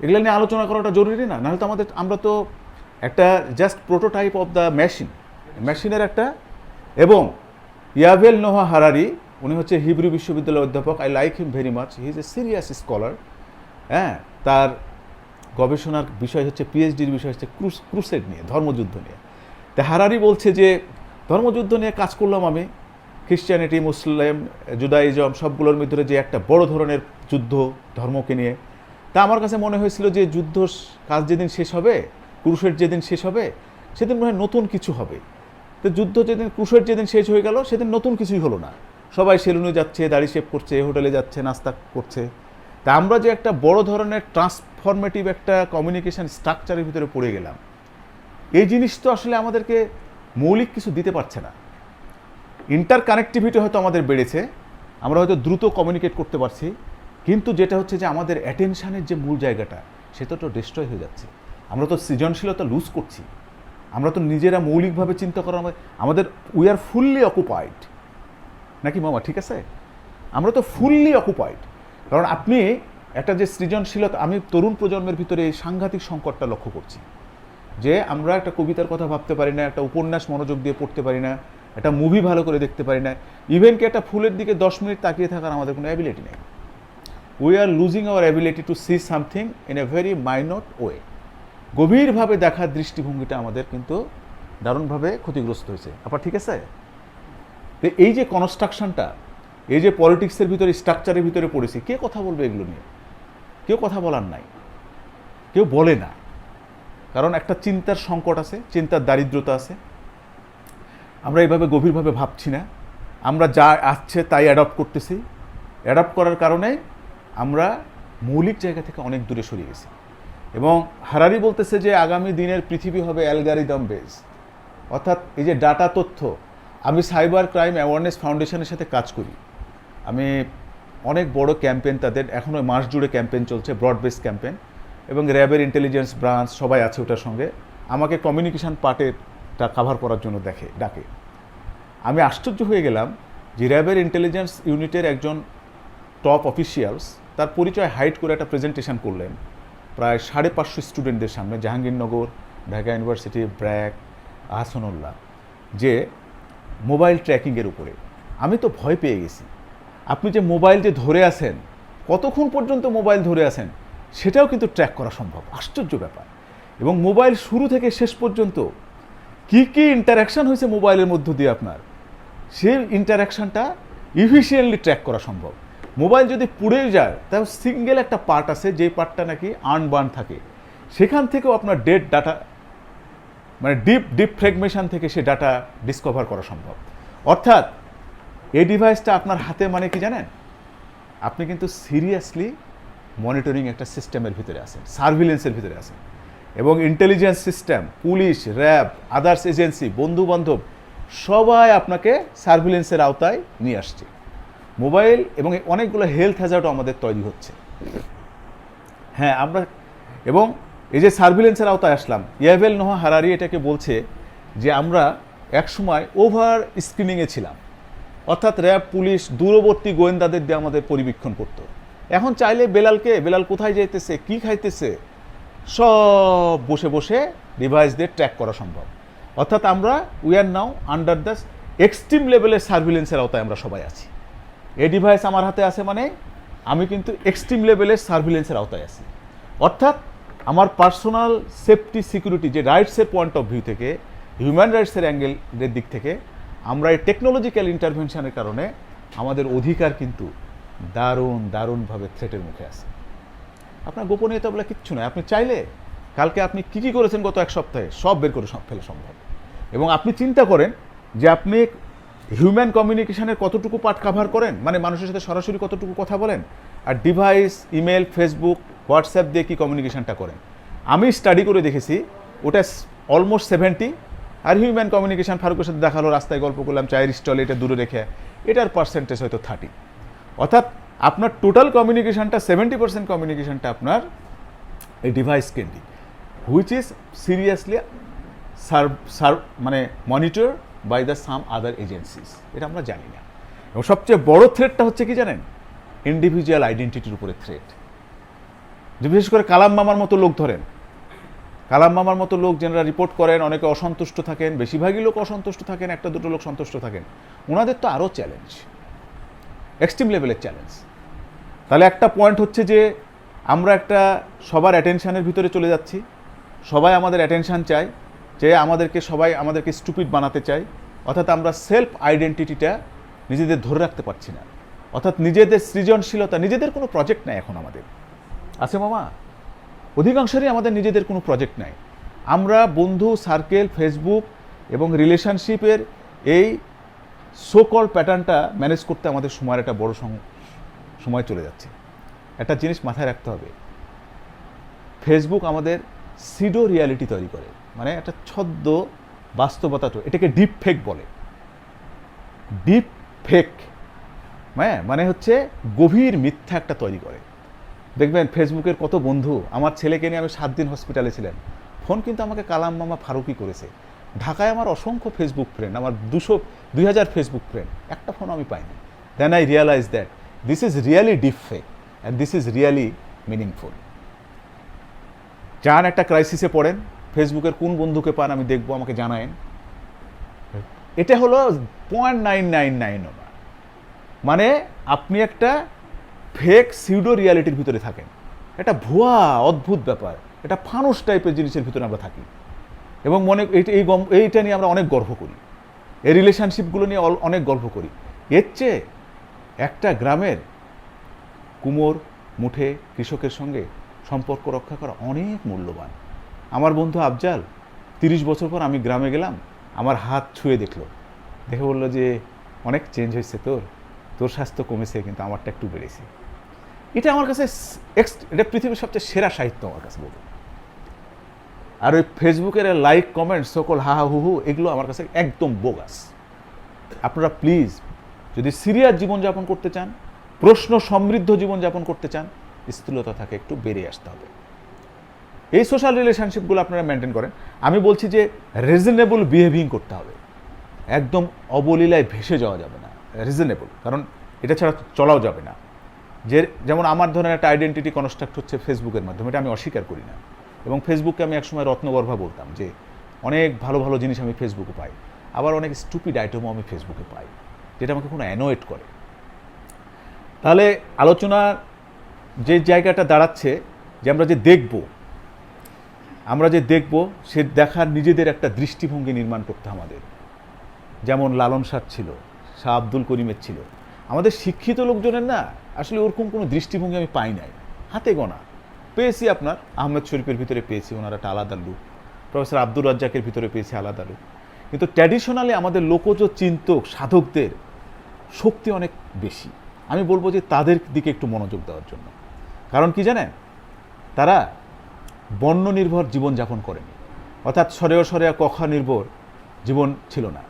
এগুলো নিয়ে আলোচনা করাটা জরুরি না? নাহলে তো আমরা তো একটা just prototype of the machine. মেশিনের একটা। এবং ইয়াভেল নোহা হারারি, উনি হচ্ছে হিব্রু বিশ্ববিদ্যালয়ের অধ্যাপক। I like him very much, he is a serious scholar. হ্যাঁ, তার গবেষণার বিষয় হচ্ছে, পিএইচডির বিষয় হচ্ছে ক্রুসেড নিয়ে, ধর্মযুদ্ধ নিয়ে। তা হারারি বলছে যে ধর্মযুদ্ধ নিয়ে কাজ করলাম আমি, খ্রিস্টানিটি, মুসলিম, জুদাইজম সবগুলোর ভিতরে যে একটা বড় ধরনের যুদ্ধ ধর্মকে নিয়ে। তা আমার কাছে মনে হয়েছিল যে যুদ্ধ কাজ যেদিন শেষ হবে, ক্রুসেড যেদিন শেষ হবে, সেদিন মনে হয় নতুন কিছু হবে। তো যুদ্ধ যেদিন, ক্রুসেড যেদিন শেষ হয়ে গেল, সেদিন নতুন কিছুই হলো না। সবাই সেলুনে যাচ্ছে, দাড়ি শেভ করছে, হোটেলে যাচ্ছে, নাস্তা করছে। তা আমরা যে একটা বড় ধরনের ট্রান্সফরমেটিভ একটা কমিউনিকেশন স্ট্রাকচারের ভিতরে পড়ে গেলাম, এই জিনিস তো আসলে আমাদেরকে মৌলিক কিছু দিতে পারছে না। ইন্টার কানেক্টিভিটি হয়তো আমাদের বেড়েছে, আমরা হয়তো দ্রুত কমিউনিকেট করতে পারছি, কিন্তু যেটা হচ্ছে যে আমাদের অ্যাটেনশানের যে মূল জায়গাটা, সেটা তো ডিস্ট্রয় হয়ে যাচ্ছে। আমরা তো সৃজনশীলতা লুজ করছি, আমরা তো নিজেরা মৌলিকভাবে চিন্তা করার আমাদের উই আর ফুললি অকুপাইড, নাকি মামা? ঠিক আছে, আমরা তো ফুললি অকুপাইড। কারণ আপনি একটা যে সৃজনশীলতা, আমি তরুণ প্রজন্মের ভিতরে এই সাংঘাতিক সংকটটা লক্ষ্য করছি, যে আমরা একটা কবিতার কথা ভাবতে পারি না, একটা উপন্যাস মনোযোগ দিয়ে পড়তে পারি না, একটা মুভি ভালো করে দেখতে পারি না, ইভেন কি একটা ফুলের দিকে 10 মিনিট তাকিয়ে থাকার আমাদের কোনো অ্যাবিলিটি নেই। We are losing our ability to see something in a very minor way. গভীরভাবে দেখার দৃষ্টিভঙ্গিটা আমাদের কিন্তু দারুণভাবে ক্ষতিগ্রস্ত হয়েছে। আপনার ঠিক আছে? তো এই যে কনস্ট্রাকশনটা, এই যে পলিটিক্সের ভিতরে, স্ট্রাকচারের ভিতরে পড়েছি, কে কথা বলবে এগুলো নিয়ে? কেউ কথা বলার নাই, কেউ বলে না। কারণ একটা চিন্তার সংকট আছে, চিন্তার দারিদ্রতা আছে। আমরা এইভাবে গভীরভাবে ভাবছি না, আমরা যা আসছে তাই অ্যাডপ্ট করতেছি। অ্যাডপ্ট করার কারণে আমরা মৌলিক জায়গা থেকে অনেক দূরে সরে গেছি। এবং হারারি বলতেছে যে আগামী দিনের পৃথিবী হবে অ্যালগারিদম বেস, অর্থাৎ এই যে ডাটা তথ্য। আমি সাইবার ক্রাইম অ্যাওয়ারনেস ফাউন্ডেশনের সাথে কাজ করি, আমি অনেক বড় ক্যাম্পেইন, তাদের এখনও মাস জুড়ে ক্যাম্পেইন চলছে, ব্রড বেস ক্যাম্পেইন, এবং র্যাবের ইন্টেলিজেন্স ব্রাঞ্চ সবাই আছে ওটার সঙ্গে। আমাকে কমিউনিকেশন পার্টেরটা কাভার করার জন্য ডাকে। আমি আশ্চর্য হয়ে গেলাম যে র্যাবের ইন্টেলিজেন্স ইউনিটের একজন টপ অফিসিয়ালস তার পরিচয় হাইড করে একটা প্রেজেন্টেশন করলেন প্রায় 550 স্টুডেন্টদের সামনে, জাহাঙ্গীরনগর, ঢাকা ইউনিভার্সিটি, ব্র্যাক, আহসানুল্লাহ, যে মোবাইল ট্র্যাকিংয়ের উপরে। আমি তো ভয় পেয়ে গেছি। আপনি যে মোবাইল যে ধরে আছেন, কতক্ষণ পর্যন্ত মোবাইল ধরে আছেন, সেটাও কিন্তু ট্র্যাক করা সম্ভব। আশ্চর্য ব্যাপার। এবং মোবাইল শুরু থেকে শেষ পর্যন্ত কি কি ইন্টারাকশান হয়েছে মোবাইলের মধ্য দিয়ে আপনার, সেই ইন্টারাকশানটা ইফিশিয়েন্টলি ট্র্যাক করা সম্ভব। মোবাইল যদি পুড়ে যায়, তাও সিঙ্গেল একটা পার্ট আছে, যেই পার্টটা নাকি আনবার্ন থাকে, সেখান থেকেও আপনার ডেড ডাটা, মানে ডিপ ফ্র্যাগমেশন থেকে সে ডাটা ডিসকভার করা সম্ভব। অর্থাৎ এই ডিভাইসটা আপনার হাতে মানে কি জানেন, আপনি কিন্তু সিরিয়াসলি মনিটরিং একটা সিস্টেমের ভিতরে আছেন, সার্ভিলেন্সের ভিতরে আছেন। এবং intelligence system, police, RAB, others agency, বন্ধুবান্ধব সবাই আপনাকে সার্ভিলেন্সের আওতায় নিয়ে আসছে। মোবাইল এবং অনেকগুলো হেলথ হ্যাজার্ডও আমাদের তৈরি হচ্ছে। হ্যাঁ, আমরা এবং এই যে সার্ভিলেন্সের আওতায় আসলাম, ইয়াভেল নোহা হারারি এটাকে বলছে যে আমরা একসময় ওভার স্ক্রিনিংয়ে ছিলাম, অর্থাৎ র্যাব, পুলিশ দূরবর্তী গোয়েন্দাদের দিয়ে আমাদের পরিবীক্ষণ করতো। এখন চাইলে বেলাল কোথায় যাইতেছে, কি খাইতেছে, সব বসে বসে ডিভাইস দিয়ে ট্র্যাক করা সম্ভব। অর্থাৎ আমরা we are now under the extreme লেভেলের সার্ভিলেন্সের আওতায় আমরা সবাই আছি। এই ডিভাইস আমার হাতে আছে মানে আমি কিন্তু এক্সট্রিম লেভেলের সার্ভিলেন্সের আওতায় আছি। অর্থাৎ আমার পার্সোনাল সেফটি, সিকিউরিটি, যে রাইটসের পয়েন্ট অফ ভিউ থেকে, হিউম্যান রাইটসের অ্যাঙ্গেলের দিক থেকে, আমরা এই টেকনোলজিক্যাল ইন্টারভেনশনের কারণে আমাদের অধিকার কিন্তু দারুণভাবে থ্রেটের মুখে আছে। আপনার গোপনীয়তা বলে কিচ্ছু নয়। আপনি চাইলে কালকে আপনি কী কী করেছেন গত এক সপ্তাহে সব বের করে ফেলা সম্ভব। এবং আপনি চিন্তা করেন যে আপনি হিউম্যান কমিউনিকেশনের কতটুকু পার্ট কাভার করেন, মানে মানুষের সাথে সরাসরি কতটুকু কথা বলেন, আর ডিভাইস, ইমেল, ফেসবুক, হোয়াটসঅ্যাপ দিয়ে কী কমিউনিকেশনটা করেন। আমি স্টাডি করে দেখেছি ওটা অলমোস্ট 70, আর হিউম্যান কমিউনিকেশন ফারুকের সাথে দেখালো, রাস্তায় গল্প করলাম, চায়ের স্টলে, এটা দূরে রেখে, এটার পার্সেন্টেজ হয়তো 30। অর্থাৎ আপনার টোটাল কমিউনিকেশনটা 70% কমিউনিকেশনটা আপনার এই ডিভাইস কেন্দ্রিক, হুইচ ইজ সিরিয়াসলি মানে monitor by the some other agencies. এটা আমরা জানি না। এবং সবচেয়ে বড় থ্রেটটা হচ্ছে কি জানেন, ইন্ডিভিজুয়াল আইডেন্টিটির উপরে থ্রেট। যে বিশেষ করে কালাম মামার মতো লোক ধরেন, কালাম মামার মতো লোক যারা রিপোর্ট করেন, অনেকে অসন্তুষ্ট থাকেন, বেশিরভাগই লোক অসন্তুষ্ট থাকেন, একটা দুটো লোক সন্তুষ্ট থাকেন, ওনাদের তো আরও চ্যালেঞ্জ, এক্সট্রিম লেভেলের চ্যালেঞ্জ। তাহলে একটা পয়েন্ট হচ্ছে যে আমরা একটা সবার অ্যাটেনশানের ভিতরে চলে যাচ্ছি, সবাই আমাদের অ্যাটেনশান চাই, যে সবাই আমাদেরকে স্টুপিড বানাতে চাই, অর্থাৎ আমরা সেলফ আইডেন্টিটিটা নিজেদের ধরে রাখতে পারছি না, অর্থাৎ নিজেদের সৃজনশীলতা, নিজেদের কোনো প্রজেক্ট নাই এখন আমাদের, আছে মামা? অধিকাংশেরই আমাদের নিজেদের কোনো প্রজেক্ট নাই। আমরা বন্ধু সার্কেল, ফেসবুক এবং রিলেশনশিপের এই সোকল প্যাটার্নটা ম্যানেজ করতে আমাদের সময়ের একটা বড় সময় চলে যাচ্ছে। একটা জিনিস মাথায় রাখতে হবে, ফেসবুক আমাদের সিডো রিয়ালিটি তৈরি করে, মানে একটা ছদ্ম বাস্তবতা, এটাকে ডিপ ফেক বলে। ডিপ ফেক মানে হচ্ছে গভীর মিথ্যা একটা তৈরি করে। দেখবেন ফেসবুকের কত বন্ধু, আমার ছেলেকে নিয়ে আমি 7 দিন হসপিটালে ছিলেন, ফোন কিন্তু আমাকে কালাম মামা ফারুকি করেছে। ঢাকায় আমার অসংখ্য ফেসবুক ফ্রেন্ড, আমার 2000 ফেসবুক ফ্রেন্ড, একটা ফোন আমি পাইনি। Then I realize that this is really deep fake and this is really meaningful. যান একটা ক্রাইসিসে পড়েন, ফেসবুকের কোন বন্ধুকে পান আমি দেখবো, আমাকে জানায়েন। এটা হলো 0.999 না, মানে আপনি একটা ফেক সিউডো রিয়ালিটির ভিতরে থাকেন, এটা ভুয়া অদ্ভুত ব্যাপার, এটা ফানুস টাইপের জিনিসের ভিতরে আমরা থাকি এবং এইটা নিয়ে আমরা অনেক গর্ব করি, এই রিলেশনশিপগুলো নিয়ে অনেক গর্ব করি। এর চেয়ে একটা গ্রামের কুমোর মুঠে কৃষকের সঙ্গে সম্পর্ক রক্ষা করা অনেক মূল্যবান। আমার বন্ধু আফজাল 30 বছর পর আমি গ্রামে গেলাম, আমার হাত ছুঁয়ে দেখে বললো যে অনেক চেঞ্জ হয়েছে, তোর স্বাস্থ্য কমেছে কিন্তু আমারটা একটু বেড়েছে। এটা আমার কাছে এটা পৃথিবীর সবচেয়ে সেরা সাহিত্য আমার কাছে বলবো। আর ওই ফেসবুকের লাইক কমেন্ট সকল হা হা হু হু এগুলো আমার কাছে একদম বোগাস। আপনারা প্লিজ যদি সিরিয়াস জীবনযাপন করতে চান, প্রশ্ন সমৃদ্ধ জীবনযাপন করতে চান, স্থূলতা থাকে একটু বেরিয়ে আসতে হবে। এই সোশ্যাল রিলেশনশিপগুলো আপনারা মেনটেন করেন। আমি বলছি যে রিজনেবল বিহেভিং করতে হবে, একদম অবলীলায় ভেসে যাওয়া যাবে না, রিজনেবল, কারণ এটা ছাড়া চলাও যাবে না। যেমন আমার ধরনের একটা আইডেন্টিটি কনস্ট্রাক্ট হচ্ছে ফেসবুকের মাধ্যমে, এটা আমি অস্বীকার করি না। এবং ফেসবুককে আমি একসময় রত্নগর্ভা বলতাম, যে অনেক ভালো ভালো জিনিস আমি ফেসবুকে পাই, আবার অনেক স্টুপিড আইটেমও আমি ফেসবুকে পাই, যেটা আমাকে কোনো অ্যানোয়েট করে। তাহলে আলোচনার যে জায়গাটা দাঁড়াচ্ছে যে আমরা যে দেখব সে দেখার নিজেদের একটা দৃষ্টিভঙ্গি নির্মাণ করতে আমাদের, যেমন লালন শাহ ছিল, শাহ আব্দুল করিমের ছিল। আমাদের শিক্ষিত লোকজনের না আসলে ওরকম কোনো দৃষ্টিভঙ্গি আমি পাই নাই, হাতে গোনা পেয়েছি। আপনার আহমেদ শরীফের ভিতরে পেয়েছি, ওনার একটা আলাদা লুক, প্রফেসর আব্দুর রাজ্জাকের ভিতরে পেয়েছি আলাদা লুক। কিন্তু ট্র্যাডিশনালি আমাদের লোকজ চিন্তক সাধকদের শক্তি অনেক বেশি। আমি বলবো যে তাদের দিকে একটু মনোযোগ দেওয়ার জন্য। কারণ কি জানেন, তারা বর্ণ নির্ভর জীবনযাপন করেনি, অর্থাৎ সরেয়া কখা নির্ভর জীবন ছিল না।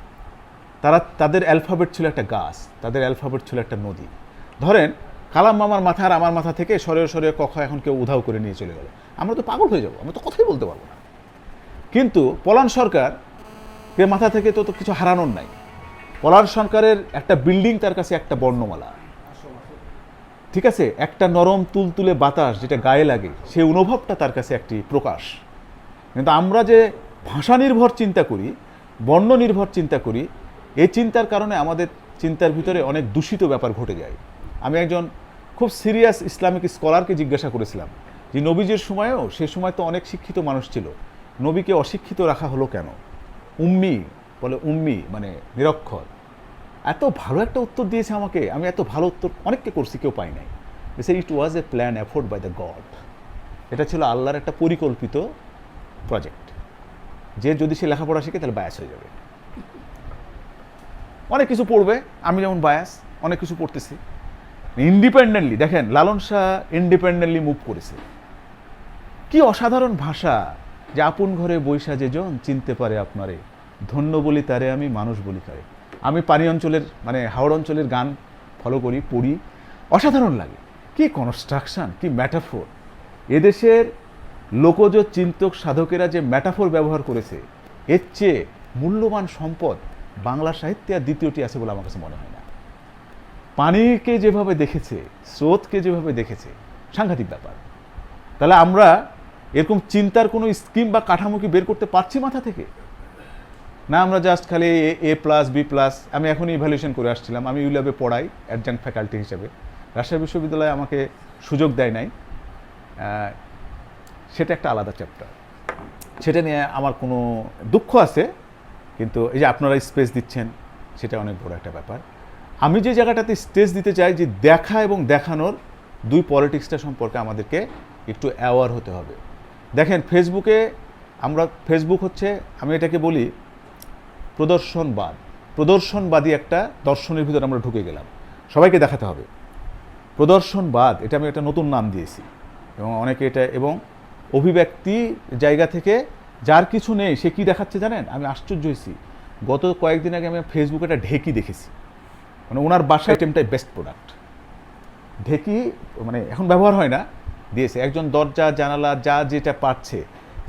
তাদের অ্যালফাবেট ছিল একটা গাছ, তাদের অ্যালফাবেট ছিল একটা নদী। ধরেন কালাম মামার মাথা আর আমার মাথা থেকে সরেয়া কখা এখন কেউ উধাও করে নিয়ে চলে গেল, আমরা তো পাগল হয়ে যাবো, আমরা তো কথাই বলতে পারবো না। কিন্তু পলান সরকার মাথা থেকে তো কিছু হারানোর নাই। পলান সরকারের একটা বিল্ডিং তার কাছে একটা বর্ণমালা, ঠিক আছে, একটা নরম তুলতুলে বাতাস যেটা গায়ে লাগে, সেই অনুভবটা তার কাছে একটি প্রকাশ। কিন্তু আমরা যে ভাষা নির্ভর চিন্তা করি, বর্ণ নির্ভর চিন্তা করি, এই চিন্তার কারণে আমাদের চিন্তার ভিতরে অনেক দূষিত ব্যাপার ঘটে যায়। আমি একজন খুব সিরিয়াস ইসলামিক স্কলারকে জিজ্ঞাসা করেছিলাম যে নবীজির সময়েও, সে সময় তো অনেক শিক্ষিত মানুষ ছিল, নবীকে অশিক্ষিত রাখা হলো কেন? উম্মি মানে নিরক্ষর। এত ভালো একটা উত্তর দিয়েছে আমাকে, আমি এত ভালো উত্তর অনেককে করছি, কেউ পাই নাই। It was a plan afford by the God. এটা ছিল আল্লাহর একটা পরিকল্পিত প্রজেক্ট, যে যদি সে লেখাপড়া শিখে তাহলে বায়াস হয়ে যাবে, অনেক কিছু পড়বে। আমি যেমন বায়াস, অনেক কিছু পড়তেছি ইন্ডিপেন্ডেন্টলি। দেখেন লালন শাহ ইন্ডিপেন্ডেন্টলি মুভ করেছে, কি অসাধারণ ভাষা, যে আপন ঘরে বৈশা যে জন চিনতে পারে আপনারে, ধন্য বলি তারে আমি মানুষ বলি তারে। আমি পানি অঞ্চলের মানে হাওড় অঞ্চলের গান ফলো করি, পড়ি, অসাধারণ লাগে। কি কনস্ট্রাকশন, কি ম্যাটাফোর। এদেশের লোকজ চিন্তক সাধকেরা যে ম্যাটাফোর ব্যবহার করেছে, এর চেয়ে মূল্যবান সম্পদ বাংলা সাহিত্যে আর দ্বিতীয়টি আছে বলে আমার কাছে মনে হয় না। পানিকে যেভাবে দেখেছে, স্রোতকে যেভাবে দেখেছে, সাংঘাতিক ব্যাপার। তাহলে আমরা এরকম চিন্তার কোনো স্কিম বা কাঠামো কি বের করতে পারছি মাথা থেকে? না, আমরা জাস্ট খালি A+B+, আমি এখনই ইভ্যালুয়েশন করে আসছিলাম, আমি ইউল্যাবে পড়াই অ্যাডজান্ট ফ্যাকাল্টি হিসেবে, রাজশাহী বিশ্ববিদ্যালয়ে আমাকে সুযোগ দেয় নাই, সেটা একটা আলাদা চ্যাপ্টার, সেটা নিয়ে আমার কোনো দুঃখ আছে, কিন্তু এই যে আপনারা স্পেস দিচ্ছেন সেটা অনেক বড় একটা ব্যাপার। আমি যে জায়গাটাতে স্পেস দিতে চাই যে দেখা এবং দেখানোর দুই পলিটিক্সটা সম্পর্কে আমাদেরকে একটু অ্যাওয়ার হতে হবে। দেখেন ফেসবুক হচ্ছে, আমি এটাকে বলি প্রদর্শনবাদী একটা দর্শনের ভিতরে আমরা ঢুকে গেলাম, সবাইকে দেখাতে হবে। প্রদর্শনবাদ, এটা আমি একটা নতুন নাম দিয়েছি, এবং অনেকে এটা, এবং অভিব্যক্তি জায়গা থেকে যার কিছু নেই সে কি দেখাচ্ছে জানেন? আমি আশ্চর্য হয়েছি, গত কয়েকদিন আগে আমি ফেসবুকে একটা ঢেকি দেখেছি, মানে ওনার বাসায় আইটেমটাই বেস্ট প্রোডাক্ট, ঢেকি মানে এখন ব্যবহার হয় না, দিয়েছে একজন দরজা জানালা যা যেটা পাচ্ছে,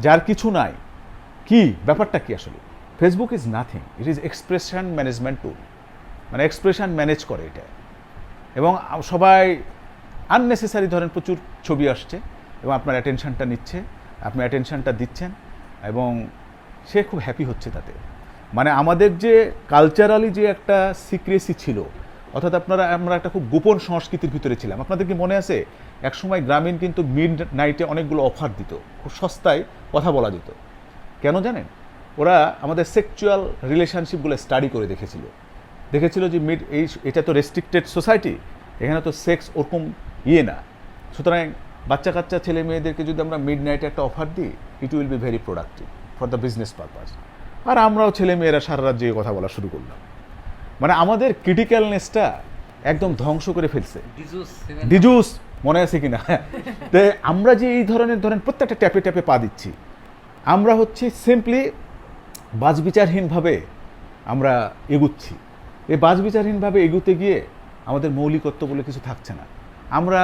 যার কিছু নাই, কি ব্যাপারটা কি আসলে? Facebook is nothing, it is expression management টুল, মানে এক্সপ্রেশন ম্যানেজ করে এটা, এবং সবাই আননেসেসারি ধরেন প্রচুর ছবি আসছে এবং আপনার অ্যাটেনশনটা নিচ্ছে, আপনি অ্যাটেনশনটা দিচ্ছেন এবং সে খুব হ্যাপি হচ্ছে তাতে। মানে আমাদের যে কালচারালি যে একটা সিক্রেসি ছিল, অর্থাৎ আমরা একটা খুব গোপন সংস্কৃতির ভিতরে ছিলাম। আপনাদের কি মনে আছে একসময় গ্রামীণ কিন্তু মিড নাইটে অনেকগুলো অফার দিত, খুব সস্তায় কথা বলা যেত, কেন জানেন? ওরা আমাদের সেক্সুয়াল রিলেশনশিপগুলো স্টাডি করে দেখেছিল যে এটা তো রেস্ট্রিক্টেড সোসাইটি, এখানে তো সেক্স ওরকম না, সুতরাং বাচ্চা কাচ্চা ছেলে মেয়েদেরকে যদি আমরা মিড নাইটে একটা অফার দিই, it will be very productive for the business purpose. আর আমরাও ছেলে মেয়েরা সারা রাত যেয়ে কথা বলা শুরু করলাম, মানে আমাদের ক্রিটিক্যালনেসটা একদম ধ্বংস করে ফেলছে। ডিজুস মনে আছে কিনা? তো আমরা যে এই ধরনের প্রত্যেকটা ট্যাপে ট্যাপে পা দিচ্ছি, আমরা হচ্ছে সিম্পলি বাছবিচারহীনভাবে আমরা এগুচ্ছি। এই বাছবিচারহীনভাবে এগুতে গিয়ে আমাদের মৌলিকত্ব বলে কিছু থাকছে না। আমরা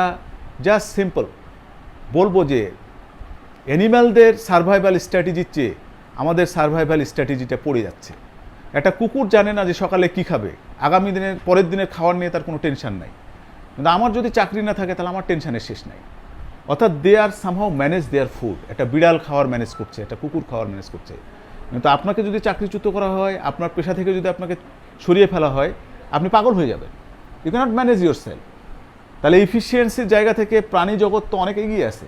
জাস্ট সিম্পল বলবো যে অ্যানিম্যালদের সার্ভাইভাল স্ট্র্যাটেজির চেয়ে আমাদের সার্ভাইভাল স্ট্র্যাটেজিটা পড়ে যাচ্ছে। একটা কুকুর জানে না যে সকালে কি খাবে, আগামী দিনের পরের দিনের খাওয়ার নিয়ে তার কোনো টেনশন নাই, কিন্তু আমার যদি চাকরি না থাকে তাহলে আমার টেনশনের শেষ নাই। অর্থাৎ দে আর সামহাও ম্যানেজ দেয়ার ফুড, একটা বিড়াল খাওয়ার ম্যানেজ করছে, একটা কুকুর খাওয়ার ম্যানেজ করছে। কিন্তু আপনাকে যদি চাকরিচ্যুত করা হয়, আপনার পেশা থেকে যদি আপনাকে সরিয়ে ফেলা হয়, আপনি পাগল হয়ে যাবেন, you can't manage yourself. তাহলে এফিসিয়েন্সির জায়গা থেকে প্রাণী জগৎ তো অনেক এগিয়ে আছে।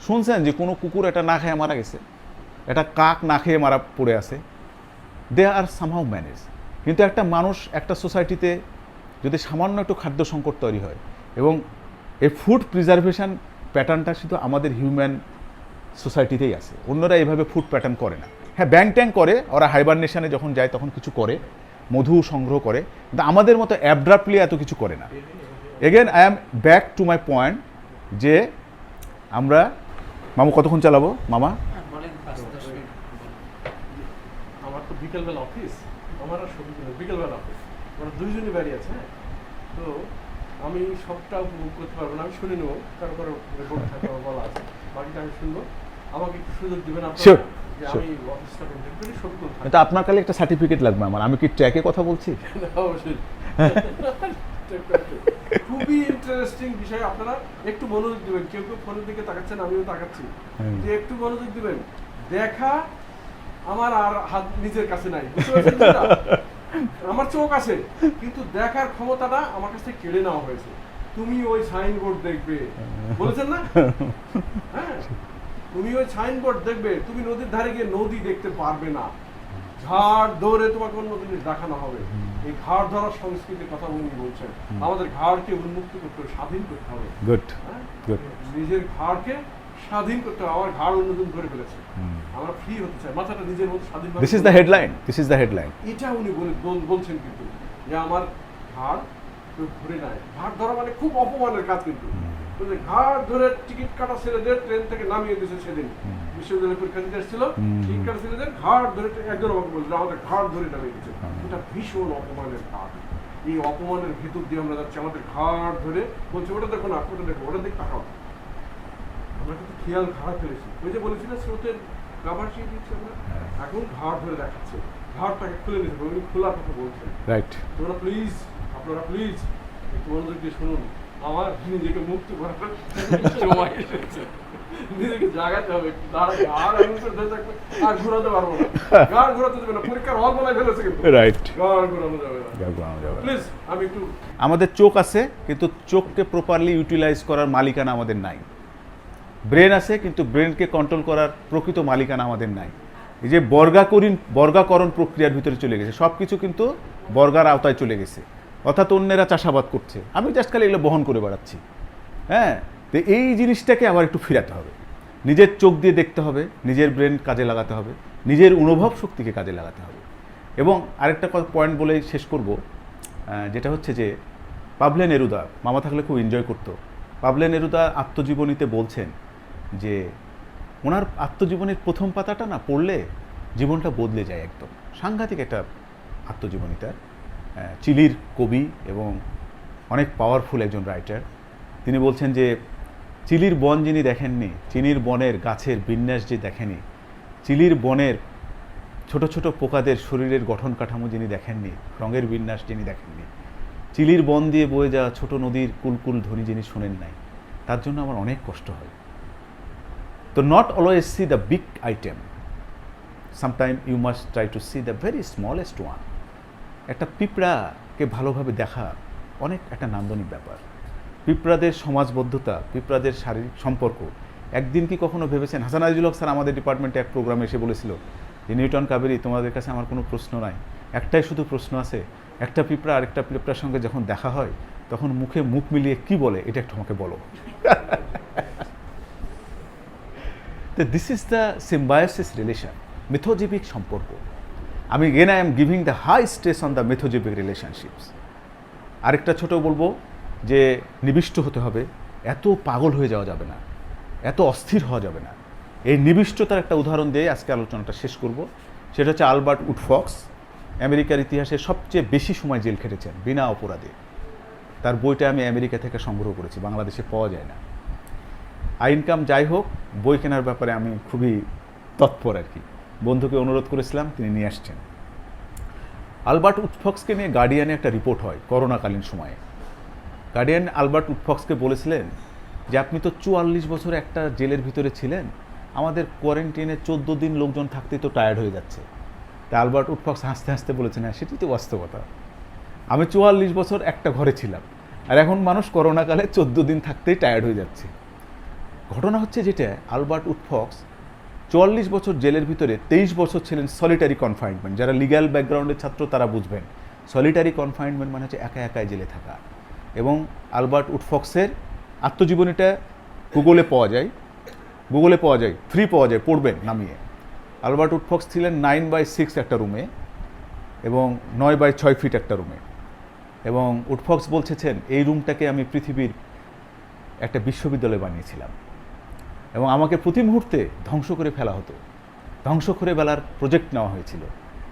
শুনছেন যে কোনো কুকুর এটা না খেয়ে মারা গেছে, একটা কাক না খেয়ে মারা পড়ে আছে, দে আর সামহাও ম্যানেজ। কিন্তু একটা মানুষ একটা সোসাইটিতে যদি সামান্য একটু খাদ্য সংকট তৈরি হয়, এবং এই ফুড প্রিজার্ভেশন প্যাটার্নটা শুধু আমাদের হিউম্যান সোসাইটিতেই আছে, অন্যরা এইভাবে ফুড প্যাটার্ন করে না। হ্যাঁ, ব্যাং ট্যাং করে, ওরা হাইবারনেশনে যখন যায় তখন কিছু করে, মধু সংগ্রহ করে, কিন্তু আমাদের মতো অ্যাবড্রাপ্টলি এত কিছু করে না। Again I am back to my point যে আমরা, মামু কতক্ষণ চালাবো মামা? আমার তো বিকেলবেলা অফিস, আমার আর বিকেলবেলা অফিস, আমরা দুইজনই বাড়ি আছে। হ্যাঁ, তো আমি সবটা উপভোগ করতে পারবো না, আমি শুনে নেবো, কারো কারো রেকর্ড থাকা বলা আছে, বাকিটা আমি শুনবো। আমাকে একটু সুযোগ দেবেন আপনারা যে আমি অফিসটা কমপ্লিট করি, সবগুলো কিন্তু আপনার কালে একটা সার্টিফিকেট লাগবে আমার, আমি কি ট্র্যাকে কথা বলছি? অবশ্যই। খুবই ইন্টারেস্টিং বিষয়, আপনারা একটু মনোযোগ দিবেন। কেউ কেউ ফোনের দিকে তাকাচ্ছেন, আমিও তাকাচ্ছি, যে একটু মনোযোগ দিবেন। দেখা আমার আর হাত নিজের কাছে নাই, বুঝতে পারছেন? আমার চোখ আছে, কিন্তু দেখার ক্ষমতাটা আমার কাছ থেকে কেড়ে নেওয়া হয়েছে। তুমি ওই সাইনবোর্ড দেখবে বলেছেন না? হ্যাঁ, তুমি ওই সাইনবোর্ড দেখবে, তুমি নদীর ধারে গিয়ে নদী দেখতে পারবে না, ঘাড় ধরে তোমাকে অন্য জিনিস দেখানো হবে। এই ঘাড় ধরার সংস্কৃতির কথা উনি বলছেন। আমাদের ঘাড়কে উন্মুক্ত করতে হবে, স্বাধীন করতে হবে। গুড, নিজের ঘাড়কে স্বাধীন করতে হবে। আমার ঘাড় অন্যজন ধরে ফেলেছে, আমরা ফ্রি হতে চাই, মাথাটা নিজের মতো স্বাধীন। This is the headline, this is the headline. এটা উনি বলছেন, কিন্তু যে আমার ঘাড় কেউ ধরে নাই। ঘাড় ধরা মানে খুব অপমানের কাজ, কিন্তু ঘাড় ধরে টিকিট কাটা ছেলেদের ট্রেন থেকে নামিয়ে দিয়েছে সেদিন বিশ্ববিদ্যালয় পরীক্ষা দিতে এসেছিল, টিকিট কাটা ছেলেদের ঘাড় ধরে, একজন আমাকে বলছিল আমাদের ঘাড় ধরে নামিয়ে দিয়েছে। এটা ভীষণ অপমানের কাজ। এই অপমানের ভিতর দিয়ে আমরা যাচ্ছি, আমাদের ঘাড় ধরে বলছে ওটা দেখো না, ওটা দেখো, ওটা দিক তাকাও। আমরা কিন্তু খেয়াল খারাপ ফেলেছি। ওই যে বলেছিলেন স্রোতের কাভার দিয়ে দিচ্ছে, আমরা এখন ঘাড় ধরে দেখাচ্ছে, ঘাড়টাকে খুলে নিতে হবে, উনি খোলার কথা বলছেন। রাইট। তোমরা প্লিজ, আপনারা প্লিজ একটু মনোযোগ দিয়ে শুনুন। আমার নিজেকে মুক্ত করার সময় এসেছে, নিজেকে জাগাতে হবে, দাঁড়াতে আর এমন করে ধরে থাকবে, আর ঘোরাতে পারবো না, গান ঘোরাতে দেবে না, পরীক্ষার হল বলে ফেলেছে কিন্তু রাইট, গান ঘোরানো যাবে না। প্লিজ আমি একটু আমাদের চোখ আছে কিন্তু চোখকে প্রপারলি ইউটিলাইজ করার মালিকানা আমাদের নাই। ব্রেন আছে কিন্তু ব্রেনকে কন্ট্রোল করার প্রকৃত মালিকানা আমাদের নাই। এই যে বর্গাকরণ প্রক্রিয়ার ভিতরে চলে গেছে, সব কিছু কিন্তু বর্গার আওতায় চলে গেছে, অর্থাৎ অন্যেরা চাষাবাদ করছে, আমি জাস্ট খালি এগুলো বহন করে বেড়াচ্ছি। হ্যাঁ, তো এই জিনিসটাকে আবার একটু ফিরাতে হবে, নিজের চোখ দিয়ে দেখতে হবে, নিজের ব্রেন কাজে লাগাতে হবে, নিজের অনুভব শক্তিকে কাজে লাগাতে হবে। এবং আরেকটা পয়েন্ট বলে শেষ করব, যেটা হচ্ছে যে পাবলো নেরুদা, মামা থাকলে খুব এনজয় করতো, পাবলো নেরুদা আত্মজীবনীতে বলছেন যে ওনার আত্মজীবনীর প্রথম পাতাটা না পড়লে জীবনটা বদলে যায় একদম। সাংঘাতিক একটা আত্মজীবনীটা, চিলির কবি এবং অনেক পাওয়ারফুল একজন রাইটার। তিনি বলছেন যে চিলির বন যিনি দেখেননি, চিলির বনের গাছের বিন্যাস যে দেখেনি, চিলির বনের ছোট ছোট পোকাদের শরীরের গঠন কাঠামো যিনি দেখেননি, রঙের বিন্যাস যিনি দেখেননি, চিলির বন দিয়ে বয়ে যাওয়া ছোট নদীর কুলকুল ধ্বনি যিনি শোনেন নাই, তার জন্য আমার অনেক কষ্ট হয়। তো not always see the big item, sometime you must try to see the very smallest one. একটা পিঁপড়াকে ভালোভাবে দেখা অনেক একটা নান্দনিক ব্যাপার। পিঁপড়াদের সমাজবদ্ধতা, পিঁপড়াদের শারীরিক সম্পর্ক, একদিন কি কখনো ভেবেছেন? হাসান আজিজুল হক স্যার আমাদের ডিপার্টমেন্টে এক প্রোগ্রামে এসে বলেছিল যে নিউটন কাবেরী, তোমাদের কাছে আমার কোনো প্রশ্ন নাই, একটাই শুধু প্রশ্ন আছে, একটা পিঁপড়া আরেকটা পিঁপড়ার সঙ্গে যখন দেখা হয় তখন মুখে মুখ মিলিয়ে কি বলে, এটা একটু আমাকে বলো। তো this is the symbiosis relation, মিথোজীবিক সম্পর্ক। আমি I am giving the high stress on the মিথোজীবিক রিলেশনশিপস। আরেকটা ছোট বলবো যে নিবিষ্ট হতে হবে, এত পাগল হয়ে যাওয়া যাবে না, এত অস্থির হওয়া যাবে না। এই নিবিষ্টতার একটা উদাহরণ দিয়ে আজকে আলোচনাটা শেষ করব। সেটা হচ্ছে আলবার্ট উডফক্স, আমেরিকার ইতিহাসে সবচেয়ে বেশি সময় জেল খেটেছেন বিনা অপরাধে। তার বইটা আমি আমেরিকা থেকে সংগ্রহ করেছি, বাংলাদেশে পাওয়া যায় না। ইনকাম যাই হোক, বই কেনার ব্যাপারে আমি খুবই তৎপর আর কি। বন্ধুকে অনুরোধ করেছিলাম, তিনি নিয়ে আসছেন। আলবার্ট উডফক্সকে নিয়ে গার্ডিয়ানে একটা রিপোর্ট হয় করোনাকালীন সময়ে। গার্ডিয়ান আলবার্ট উডফক্সকে বলেছিলেন যে আপনি তো 44 বছর একটা জেলের ভিতরে ছিলেন, আমাদের কোয়ারেন্টাইনে 14 দিন লোকজন থাকতেই তো টায়ার্ড হয়ে যাচ্ছে। তা আলবার্ট উডফক্স হাসতে হাসতে বলেছেন, হ্যাঁ সেটি তো বাস্তবতা, আমি 44 বছর একটা ঘরে ছিলাম, আর এখন মানুষ করোনাকালে 14 দিন থাকতেই টায়ার্ড হয়ে যাচ্ছে। ঘটনা হচ্ছে যেটা, আলবার্ট উডফক্স 44 বছর জেলের ভিতরে 23 বছর ছিলেন সলিটারি কনফাইনমেন্ট। যারা লিগ্যাল ব্যাকগ্রাউন্ডের ছাত্র তারা বুঝবেন, সলিটারি কনফাইনমেন্ট মানে হচ্ছে একা একাই জেলে থাকা। এবং আলবার্ট উডফক্সের আত্মজীবনীটা গুগলে পাওয়া যায়, ফ্রি পাওয়া যায়, পড়বেন নামিয়ে। আলবার্ট উডফক্স ছিলেন 9/6 একটা রুমে এবং 9/6 ফিট একটা রুমে। এবং উডফক্স বলছেন এই রুমটাকে আমি পৃথিবীর একটা বিশ্ববিদ্যালয় বানিয়েছিলাম এবং আমাকে প্রতি মুহূর্তে ধ্বংস করে ফেলা হতো, ধ্বংস করে ফেলার প্রজেক্ট নেওয়া হয়েছিল,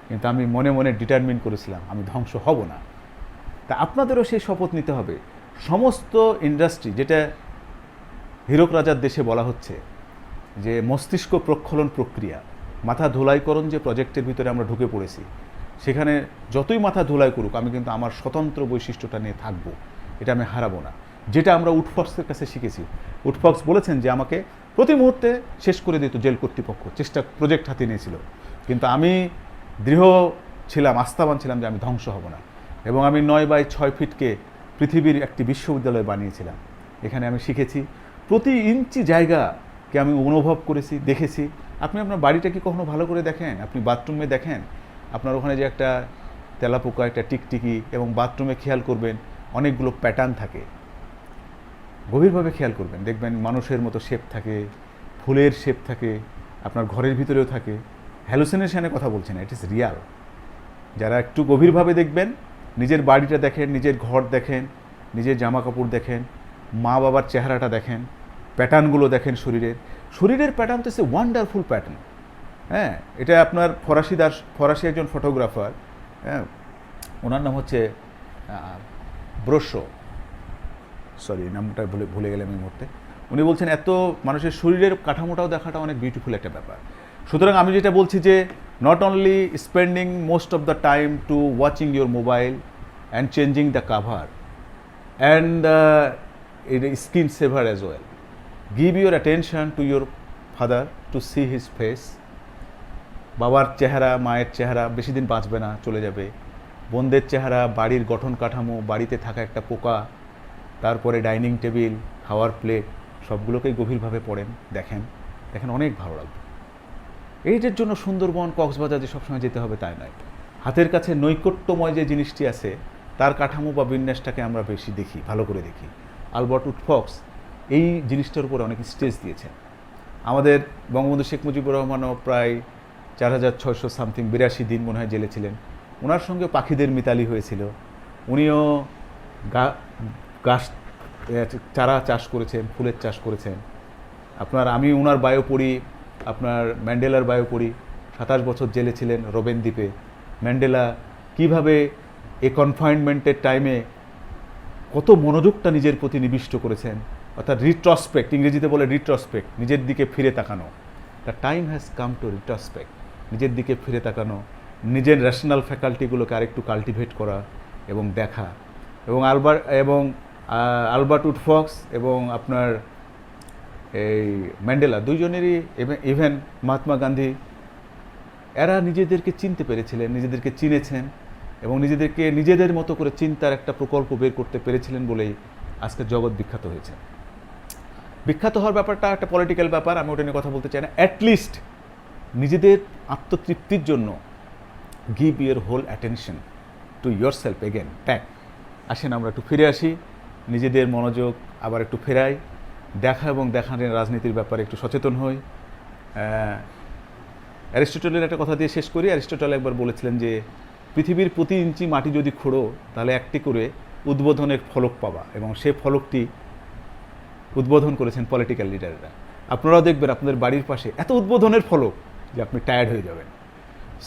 কিন্তু আমি মনে মনে ডিটারমিন করেছিলাম আমি ধ্বংস হব না। তা আপনাদেরও সেই শপথ নিতে হবে। সমস্ত ইন্ডাস্ট্রি, যেটা হীরক রাজার দেশে বলা হচ্ছে যে মস্তিষ্ক প্রক্ষলন প্রক্রিয়া, মাথা ধুলাইকরণ যে প্রজেক্টের ভিতরে আমরা ঢুকে পড়েছি, সেখানে যতই মাথা ধুলাই করুক আমি কিন্তু আমার স্বতন্ত্র বৈশিষ্ট্যটা নিয়ে থাকবো, এটা আমি হারাবো না। যেটা আমরা উডফক্সের কাছে শিখেছি। উডফক্স বলেছেন যে আমাকে প্রতি মুহূর্তে শেষ করে দিত জেল কর্তৃপক্ষ, প্রজেক্ট হাতে নিয়েছিল, কিন্তু আমি দৃঢ় ছিলাম, আস্থাবান ছিলাম যে আমি ধ্বংস হব না। এবং আমি 9/6 ফিটকে পৃথিবীর একটি বিশ্ববিদ্যালয় বানিয়েছিলাম। এখানে আমি শিখেছি, প্রতি ইঞ্চি জায়গাকে আমি অনুভব করেছি, দেখেছি। আপনি আপনার বাড়িটা কি কখনো ভালো করে দেখেন? আপনি বাথরুমে দেখেন, আপনার ওখানে যে একটা তেলাপোকা, একটা টিকটিকি, এবং বাথরুমে খেয়াল করবেন অনেকগুলো প্যাটার্ন থাকে, গভীরভাবে খেয়াল করবেন, দেখবেন মানুষের মতো শেপ থাকে, ফুলের শেপ থাকে, আপনার ঘরের ভিতরেও থাকে। হ্যালুসিনেশনের কথা বলছি না, ইট ইজ রিয়াল। যারা একটু গভীরভাবে দেখবেন, নিজের বাড়িটা দেখেন, নিজের ঘর দেখেন, নিজের জামা কাপড় দেখেন, মা বাবার চেহারাটা দেখেন, প্যাটার্নগুলো দেখেন, শরীরের প্যাটার্ন তো ওয়ান্ডারফুল প্যাটার্ন। হ্যাঁ, এটা আপনার ফরাসি একজন ফটোগ্রাফার, হ্যাঁ, ওনার নাম হচ্ছে ব্রোশো, নামটা ভুলে গেলাম এই মুহূর্তে। উনি বলছেন এত মানুষের শরীরের কাঠামোটাও দেখাটা অনেক বিউটিফুল একটা ব্যাপার। সুতরাং আমি যেটা বলছি যে not only spending most of the time to watching your mobile and changing the cover and skin saver as well. Give your attention to your father to see his face. বাবার চেহারা, মায়ের চেহারা বেশি দিন বাঁচবে না, চলে যাবে। বোনদের চেহারা, বাড়ির গঠন কাঠামো, বাড়িতে থাকা একটা পোকা, তারপরে ডাইনিং টেবিল, খাওয়ার প্লেট, সবগুলোকেই গভীরভাবে পড়েন, দেখেন, অনেক ভালো লাগবে। এইটার জন্য সুন্দরবন, কক্সবাজার যে সবসময় যেতে হবে তাই নয়। হাতের কাছে নৈকট্যময় যে জিনিসটি আছে তার কাঠামো বা বিন্যাসটাকে আমরা বেশি দেখি, ভালো করে দেখি। আলবার্ট উডফক্স এই জিনিসটার উপরে অনেক স্টেজ দিয়েছেন। আমাদের বঙ্গবন্ধু শেখ মুজিবুর রহমানও প্রায় 4600 সামথিং 82 দিন মনে হয় জেলে ছিলেন। ওনার সঙ্গে পাখিদের মিতালি হয়েছিল। উনিও গাছ চারা চাষ করেছেন, ফুলের চাষ করেছেন। আমি ওনার বায়ো পড়ি, আপনার ম্যান্ডেলার বায়ো পড়ি। 27 বছর জেলে ছিলেন রোবেন দ্বীপে। ম্যান্ডেলা কিভাবে এই কনফাইনমেন্টের টাইমে কত মনোযোগটা নিজের প্রতি নিবিষ্ট করেছেন, অর্থাৎ রিট্রসপেক্ট, ইংরেজিতে বলে রিট্রসপেক্ট, নিজের দিকে ফিরে তাকানো। The time has come to retrospect, নিজের দিকে ফিরে তাকানো, নিজের ন্যাশনাল ফ্যাকাল্টিগুলোকে আরেকটু কাল্টিভেট করা এবং দেখা। এবং আলবার্ট উডফক্স এবং আপনার এই ম্যান্ডেলা দুইজনেরই, ইভেন মহাত্মা গান্ধী, এরা নিজেদেরকে চিনতে পেরেছিলেন, নিজেদেরকে চিনেছেন এবং নিজেদেরকে নিজেদের মতো করে চিন্তার একটা প্রকল্প বের করতে পেরেছিলেন বলেই আজকের জগৎ বিখ্যাত হয়েছে। বিখ্যাত হওয়ার ব্যাপারটা একটা পলিটিক্যাল ব্যাপার, আমি ওটা নিয়ে কথা বলতে চাই না। অ্যাটলিস্ট নিজেদের আত্মতৃপ্তির জন্য give your whole attention to yourself again, back. আসেন আমরা একটু ফিরে আসি, নিজেদের মনোযোগ আবার একটু ফেরাই, দেখা এবং দেখানোর রাজনীতির ব্যাপারে একটু সচেতন হই। অ্যারিস্টটলের একটা কথা দিয়ে শেষ করি। অ্যারিস্টটল একবার বলেছিলেন যে পৃথিবীর প্রতি ইঞ্চি মাটি যদি খোঁড়ো তাহলে একটি করে উদ্বোধনের ফলক পাবা, এবং সে ফলকটি উদ্বোধন করেছেন পলিটিক্যাল লিডাররা। আপনারাও দেখবেন আপনাদের বাড়ির পাশে এত উদ্বোধনের ফলক যে আপনি টায়ার্ড হয়ে যাবেন।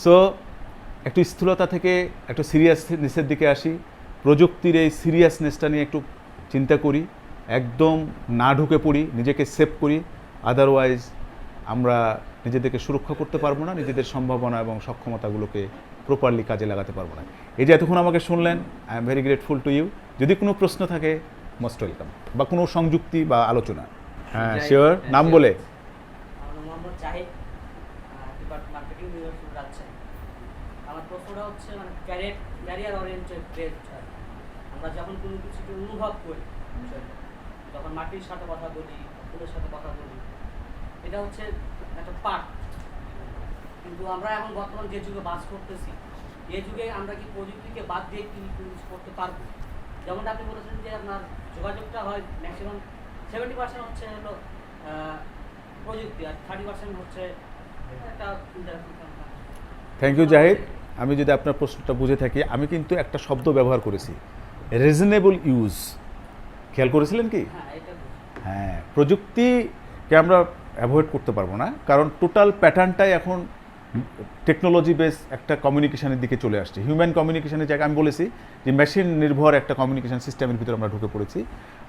সো একটু স্থূলতা থেকে একটু সিরিয়াসনেসের দিকে আসি। প্রযুক্তির এই সিরিয়াসনেসটা নিয়ে একটু চিন্তা করি, একদম না ঢুকে পড়ি, নিজেকে সেভ করি। আদারওয়াইজ আমরা নিজেদেরকে সুরক্ষা করতে পারবো না, নিজেদের সম্ভাবনা এবং সক্ষমতাগুলোকে প্রপারলি কাজে লাগাতে পারবো না। এই যে এতক্ষণ আমাকে শুনলেন, I am very grateful to you. যদি কোনো প্রশ্ন থাকে মোস্ট ওয়েলকাম, বা কোনো সংযুক্তি বা আলোচনা। হ্যাঁ শিওর, নাম বলে। Mohammad Zahid, department marketing, university Rajshahi. আমার প্রশ্নটা হচ্ছে মানে ক্যারিয়ার ওরিয়েন্টেড বেস। আমরা যখন কোনো কিছুকে অনুভব করি, যখন মাটির সাথে কথা বলি, ফুলের সাথে কথা বলি, এটা হচ্ছে একটা পার্ট। কিন্তু আমরা এখন বর্তমান যে যুগে বাস করতেছি, এই যুগে আমরা কি প্রযুক্তিকে বাদ দিয়ে কি করতে পারবো? যেমনটা আপনি বলেছেন যে আপনার যোগাযোগটা হয় ম্যাক্সিমাম 70% হচ্ছে হলো প্রযুক্তি, আর 30% হচ্ছে একটা ইন্টারাকশন। Thank you Zahid. আমি যদি আপনার প্রশ্নটা বুঝে থাকি, আমি কিন্তু একটা শব্দ ব্যবহার করেছি, রিজনেবল ইউজ। খেয়াল করেছিলেন কি? হ্যাঁ, প্রযুক্তিকে আমরা অ্যাভয়েড করতে পারবো না, কারণ টোটাল প্যাটার্নটাই এখন টেকনোলজি বেস একটা কমিউনিকেশনের দিকে চলে আসছে। হিউম্যান কমিউনিকেশনের জায়গায় আমি বলেছি যে মেশিন নির্ভর একটা কমিউনিকেশন সিস্টেমের ভিতরে আমরা ঢুকে পড়েছি।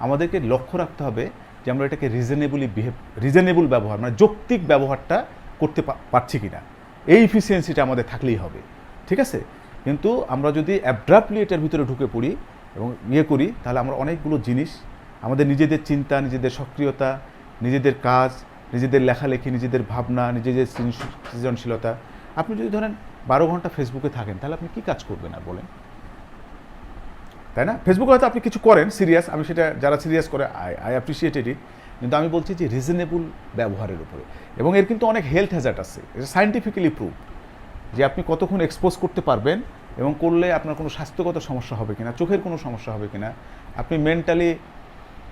আমাদেরকে লক্ষ্য রাখতে হবে যে আমরা এটাকে রিজনেবল ব্যবহার, মানে যৌক্তিক ব্যবহারটা করতে পারছি কিনা, এই ইফিসিয়েন্সিটা আমাদের থাকলেই হবে, ঠিক আছে? কিন্তু আমরা যদি অ্যাব্রাপ্টলি এটার ভিতরে ঢুকে পড়ি এবং করি, তাহলে আমরা অনেকগুলো জিনিস, আমাদের নিজেদের চিন্তা, নিজেদের সক্রিয়তা, নিজেদের কাজ, নিজেদের লেখালেখি, নিজেদের ভাবনা, নিজেদের সৃজনশীলতা, আপনি যদি ধরেন 12 ঘন্টা ফেসবুকে থাকেন, তাহলে আপনি কী কাজ করবেন আর বলেন, তাই না? ফেসবুকে হয়তো আপনি কিছু করেন সিরিয়াস, আমি সেটা যারা সিরিয়াস করে আই অ্যাপ্রিসিয়েটেড ইট, কিন্তু আমি বলছি যে রিজনেবল ব্যবহারের উপরে। এবং এর কিন্তু অনেক হেলথ হ্যাজার্ড আছে, এটা সায়েন্টিফিক্যালি প্রুভ, যে আপনি কতক্ষণ এক্সপোজ করতে পারবেন এবং করলে আপনার কোনো স্বাস্থ্যগত সমস্যা হবে কিনা, চোখের কোনো সমস্যা হবে কিনা, আপনি মেন্টালি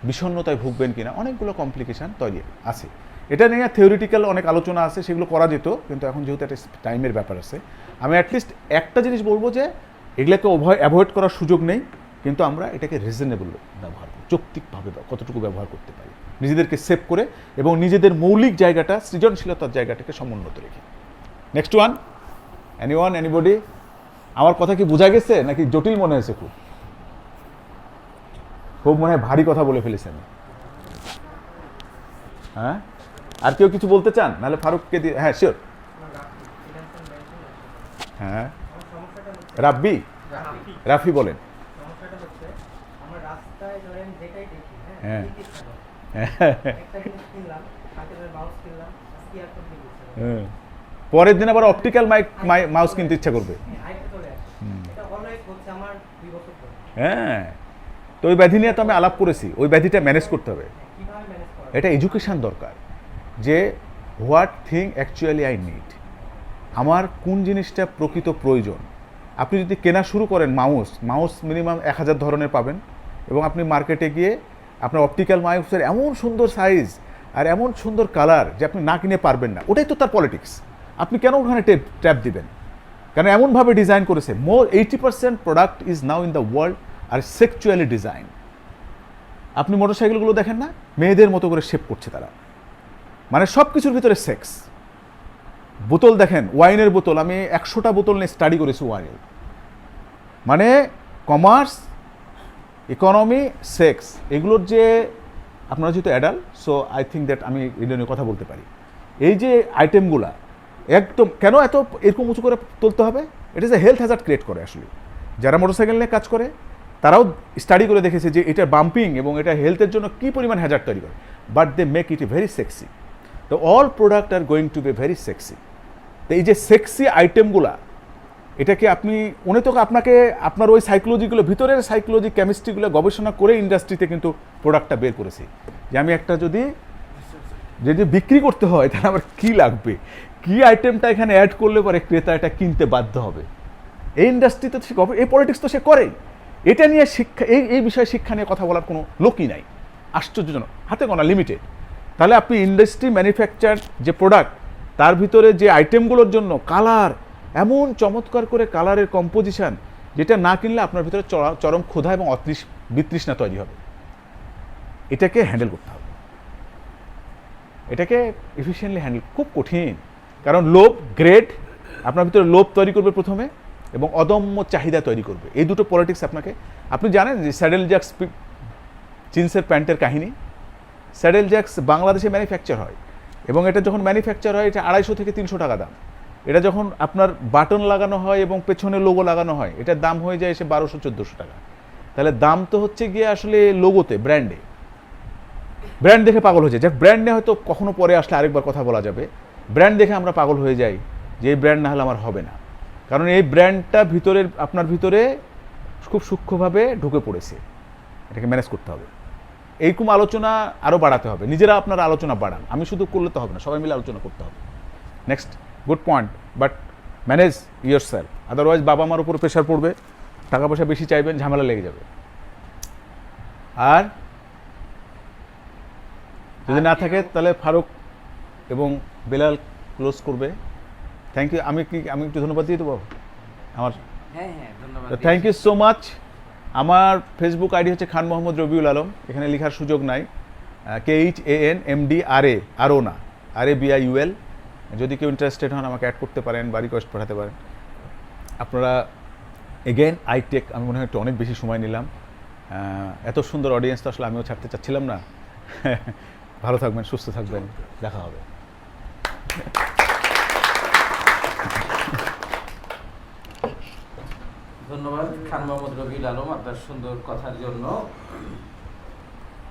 বিষণ্ণতায় ভুগবেন কিনা, অনেকগুলো কমপ্লিকেশান তৈরি আছে। এটা নিয়ে থিওরিটিক্যাল অনেক আলোচনা আছে, সেগুলো করা যেত, কিন্তু এখন যেহেতু একটা টাইমের ব্যাপার আছে, আমি অ্যাটলিস্ট একটা জিনিস বলবো যে এগুলোকে অ্যাভয়েড করার সুযোগ নেই, কিন্তু আমরা এটাকে রিজনেবল ব্যবহার করি, যৌক্তিকভাবে কতটুকু ব্যবহার করতে পারি, নিজেদেরকে সেভ করে এবং নিজেদের মৌলিক জায়গাটা, সৃজনশীলতার জায়গাটাকে সমুন্নত রেখে। Next one, anybody? আমার কথা কি বোঝা গেছে নাকি জটিল মনে হয়েছে? খুব মনে হয় ভারী কথা বলে ফেলেছেন। হ্যাঁ, আর কেউ কিছু বলতে চান? নাহলে ফারুককে দিয়ে। হ্যাঁ শিওর। হ্যাঁ, রাফি বলেন। সমস্যাটা হচ্ছে আমরা রাস্তায় ধরেন যেটাই দেখি, হ্যাঁ, হ্যাঁ। কি ইচ্ছা করে? হ্যাঁ। একটা জিনিস কিনলাম, হাতের মাউস কিনলাম, আজকে আর কোন কিনতে ইচ্ছা করে? হ্যাঁ। পরের দিন আবার অপটিক্যাল মাউস কিনতে ইচ্ছা করবে। হ্যাঁ, আরেকটা চলে আসে। এটা অলওয়েজ হচ্ছে আমার 2 বছর ধরে। হ্যাঁ, তো ওই ব্যাধি নিয়ে তো আমি আলাপ করেছি, ওই ব্যাধিটা ম্যানেজ করতে হবে। কিভাবে ম্যানেজ করা যায়? এটা এডুকেশন দরকার, যে what thing actually I need, আমার কোন জিনিসটা প্রকৃত প্রয়োজন। আপনি যদি কেনা শুরু করেন মাউস মিনিমাম 1000 ধরনের পাবেন, এবং আপনি মার্কেটে গিয়ে আপনার অপটিক্যাল মাউসের এমন সুন্দর সাইজ আর এমন সুন্দর কালার যে আপনি না কিনে পারবেন না, ওটাই তো তার পলিটিক্স। আপনি কেন ওখানে ট্যাপ দিবেন? কারণ এমনভাবে ডিজাইন করেছে, 80% product is now in the world are sexually design. আপনি মোটরসাইকেলগুলো দেখেন না, মেয়েদের মতো করে শেপ করছে তারা, মানে সব কিছুর ভিতরে সেক্স। বোতল দেখেন, ওয়াইনের বোতল, আমি 100টা বোতল নিয়ে স্টাডি করেছি ওয়াইনের, মানে কমার্স, ইকোনমি, সেক্স, এগুলোর যে আপনারা যেহেতু adult, so I think that আমি এটা নিয়ে কথা বলতে পারি। এই যে আইটেমগুলা একদম কেন এত এরকম উঁচু করে তুলতে হবে? It is a health Hazard create করে। আসলে যারা মোটরসাইকেল নিয়ে কাজ করে তারাও স্টাডি করে দেখেছে যে এটা বাম্পিং এবং এটা হেলথের জন্য কী পরিমাণ হ্যাজার্ড তৈরি করে, but they make it very sexy. তো all product are going to be very sexy. তো এই যে সেক্সি আইটেমগুলা, এটাকে আপনি উনি তো আপনাকে আপনার ওই সাইকোলজিগুলো, ভিতরের সাইকোলজি কেমিস্ট্রিগুলো গবেষণা করে ইন্ডাস্ট্রিতে কিন্তু প্রোডাক্টটা বের করেছি, যে আমি একটা যদি বিক্রি করতে হয় তাহলে আমার কী লাগবে, কী আইটেমটা এখানে অ্যাড করলে পরে ক্রেতা এটা কিনতে বাধ্য হবে। এই ইন্ডাস্ট্রিতে এই পলিটিক্স তো সে করেই। এটা নিয়ে শিক্ষা, এই বিষয়ে শিক্ষা নিয়ে কথা বলার কোনো লোকই নাই, আশ্চর্যজনক, হাতে গোনা লিমিটেড। তাহলে আপনি ইন্ডাস্ট্রি ম্যানুফ্যাকচার যে প্রোডাক্ট, তার ভিতরে যে আইটেমগুলোর জন্য কালার, এমন চমৎকার করে কালারের কম্পোজিশন, যেটা না কিনলে আপনার ভিতরে চরম ক্ষুধা এবং বিতৃষ্ণা তৈরি হবে। এটাকে হ্যান্ডেল করতে হবে, এটাকে এফিশিয়েন্টলি হ্যান্ডেল খুব কঠিন। কারণ লোভ, গ্রেড আপনার ভিতরে লোভ তৈরি করবে প্রথমে, এবং অদম্য চাহিদা তৈরি করবে। এই দুটো পলিটিক্স আপনাকে, আপনি জানেন যে স্যাডেল জ্যাক্স জিন্সের প্যান্টের কাহিনী, স্যাডেল জ্যাক্স বাংলাদেশে ম্যানুফ্যাকচার হয়, এবং এটা যখন ম্যানুফ্যাকচার হয় এটা 250 থেকে 300 টাকা দাম। এটা যখন আপনার বাটন লাগানো হয় এবং পেছনে লোগো লাগানো হয়, এটার দাম হয়ে যায় এসে 1200-1400 টাকা। তাহলে দাম তো হচ্ছে গিয়ে আসলে লোগোতে, ব্র্যান্ডে, ব্র্যান্ড দেখে পাগল হয়ে যায়। যাক, ব্র্যান্ড নিয়ে হয়তো কখনো পরে আসলে আরেকবার কথা বলা যাবে। ব্র্যান্ড দেখে আমরা পাগল হয়ে যাই যে এই ব্র্যান্ড না হলে আমার হবে না, কারণ এই ব্র্যান্ডটা ভিতরের আপনার ভিতরে খুব সূক্ষ্মভাবে ঢুকে পড়েছে, এটাকে ম্যানেজ করতে হবে। এইরকম আলোচনা আরও বাড়াতে হবে, নিজেরা আপনারা আলোচনা বাড়ান, আমি শুধু করলে তো হবে না, সবাই মিলে আলোচনা করতে হবে। Next, good point, but manage your self, otherwise বাবা মার উপর প্রেশার পড়বে, টাকা পয়সা বেশি চাইবেন, ঝামেলা লেগে যাবে। আর যদি না থাকে তাহলে ফারুক এবং বেলাল ক্লোজ করবে। Thank you. আমি একটু ধন্যবাদ দিয়ে দেবো আমার। হ্যাঁ হ্যাঁ, ধন্যবাদ। Thank you so much. আমার ফেসবুক আইডি হচ্ছে খান মোহাম্মদ রবিউল আলম, এখানে লেখার সুযোগ নাই, KHANMDRA, আরও না, RABIUL। যদি কেউ ইন্টারেস্টেড হন আমাকে অ্যাড করতে পারেন বা রিকোয়েস্ট পাঠাতে পারেন। আপনারা এগেন আইটেক, আমি মনে হয় একটু অনেক বেশি সময় নিলাম, এত সুন্দর অডিয়েন্স তো আসলে আমিও ছাড়তে চাচ্ছিলাম না। ভালো থাকবেন, সুস্থ থাকবেন, দেখা হবে। ধন্যবাদ খান মোহাম্মদ রবিউল আলম আপনার সুন্দর কথার জন্য।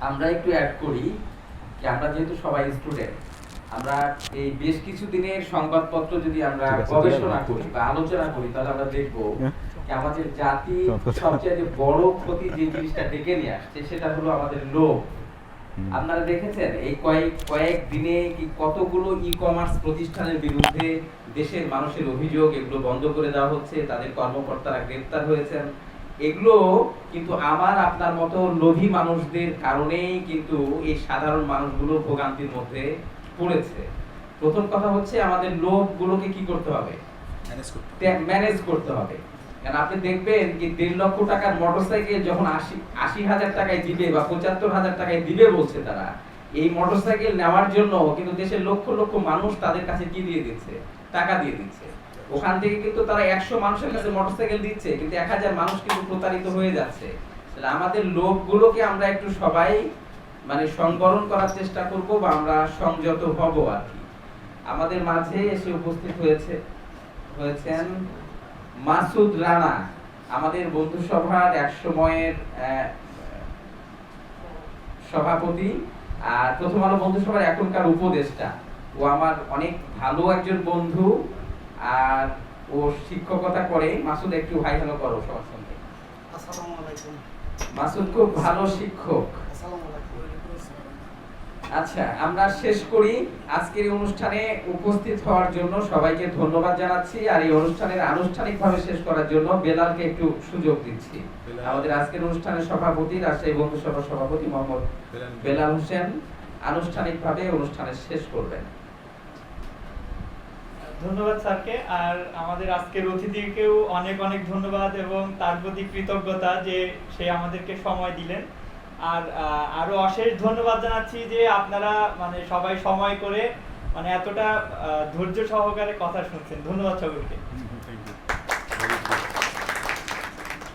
আমরা একটু অ্যাড করি যে আমরা যেহেতু সবাই স্টুডেন্ট, আমরা এই বেশ কিছু দিনের সংবাদপত্র যদি আমরা ঠিক আছে, গবেষণা করি বা আলোচনা করি, তাহলে আমরা দেখবো যে আমাদের জাতি সবচেয়ে বড় ক্ষতি যে জিনিসটা ডেকে নিয়ে আসছে সেটা হলো আমাদের লোভ। আপনারা দেখেছেন এই কয়েক দিনে কি কতগুলো ই-কমার্স প্রতিষ্ঠানের বিরুদ্ধে দেশের মানুষের অভিযোগ, এগুলো বন্ধ করে দেওয়া হচ্ছে, তাদের কর্মকর্তারা গ্রেফতার হয়েছেন। এগুলো কিন্তু আমার আপনার মতো লোভী মানুষদের কারণেই কিন্তু এই সাধারণ মানুষগুলো ভোগান্তির মধ্যে পড়েছে। প্রথম কথা হচ্ছে আমাদের লোভগুলোকে কি করতে হবে? ম্যানেজ করতে হবে। কারণ আপনি দেখবেন কি 1.5 লক্ষ টাকার মোটরসাইকেল যখন 80,000 টাকায় দিবে বা 75,000 টাকায় দিবে বলছে তারা, এই মোটরসাইকেল নেওয়ার জন্য কিন্তু দেশের লক্ষ লক্ষ মানুষ তাদের কাছে কি দিয়ে দিচ্ছে? টাকা দিয়ে দিচ্ছে। ওখান থেকে কিন্তু তারা 100 মানুষের কাছে মোটরসাইকেল দিচ্ছে, কিন্তু 1000 মানুষ কিন্তু প্রতারিত হয়ে যাচ্ছে। তাহলে আমাদের লোভগুলোকে আমরা একটু সবাই মানে সংবরণ করার চেষ্টা করব বা আমরা সংযত হব আর কি। আমাদের মাঝে এসে উপস্থিত হয়েছেন মাসুদ রানা, আমাদের বন্ধু সভার এক সময়ের সভাপতি আর প্রথম আলো বন্ধু সভার এখনকার উপদেষ্টা। ও আমার অনেক ভালো একজন বন্ধু, আর ও শিক্ষকতা করে। মাসুদ একটু হাই হ্যালো করো সবার সঙ্গে। আসসালামু আলাইকুম। মাসুদ খুব ভালো শিক্ষক। আসসালামু আলাইকুম। আচ্ছা, আমরা শেষ করি। আজকের এই অনুষ্ঠানে উপস্থিত হওয়ার জন্য সবাইকে ধন্যবাদ জানাচ্ছি, আর এই অনুষ্ঠানের আনুষ্ঠানিকভাবে শেষ করার জন্য বেলালকে একটু সুযোগ দিচ্ছি। আমাদের আজকের অনুষ্ঠানের সভাপতি, রাজশাহী বন্ধু সভার সভাপতি মোহাম্মদ বেলাল হোসেন আনুষ্ঠানিকভাবে অনুষ্ঠানের শেষ করবেন। ধন্যবাদ স্যারকে, আর আমাদের আজকের অতিথিকেও অনেক অনেক ধন্যবাদ এবং তার প্রতি কৃতজ্ঞতা যে সে আমাদেরকে সময় দিলেন। আর আরো অশেষ ধন্যবাদ জানাচ্ছি যে আপনারা মানে সবাই সময় করে মানে এতটা ধৈর্য সহকারে কথা শুনছেন। ধন্যবাদ সকলকে।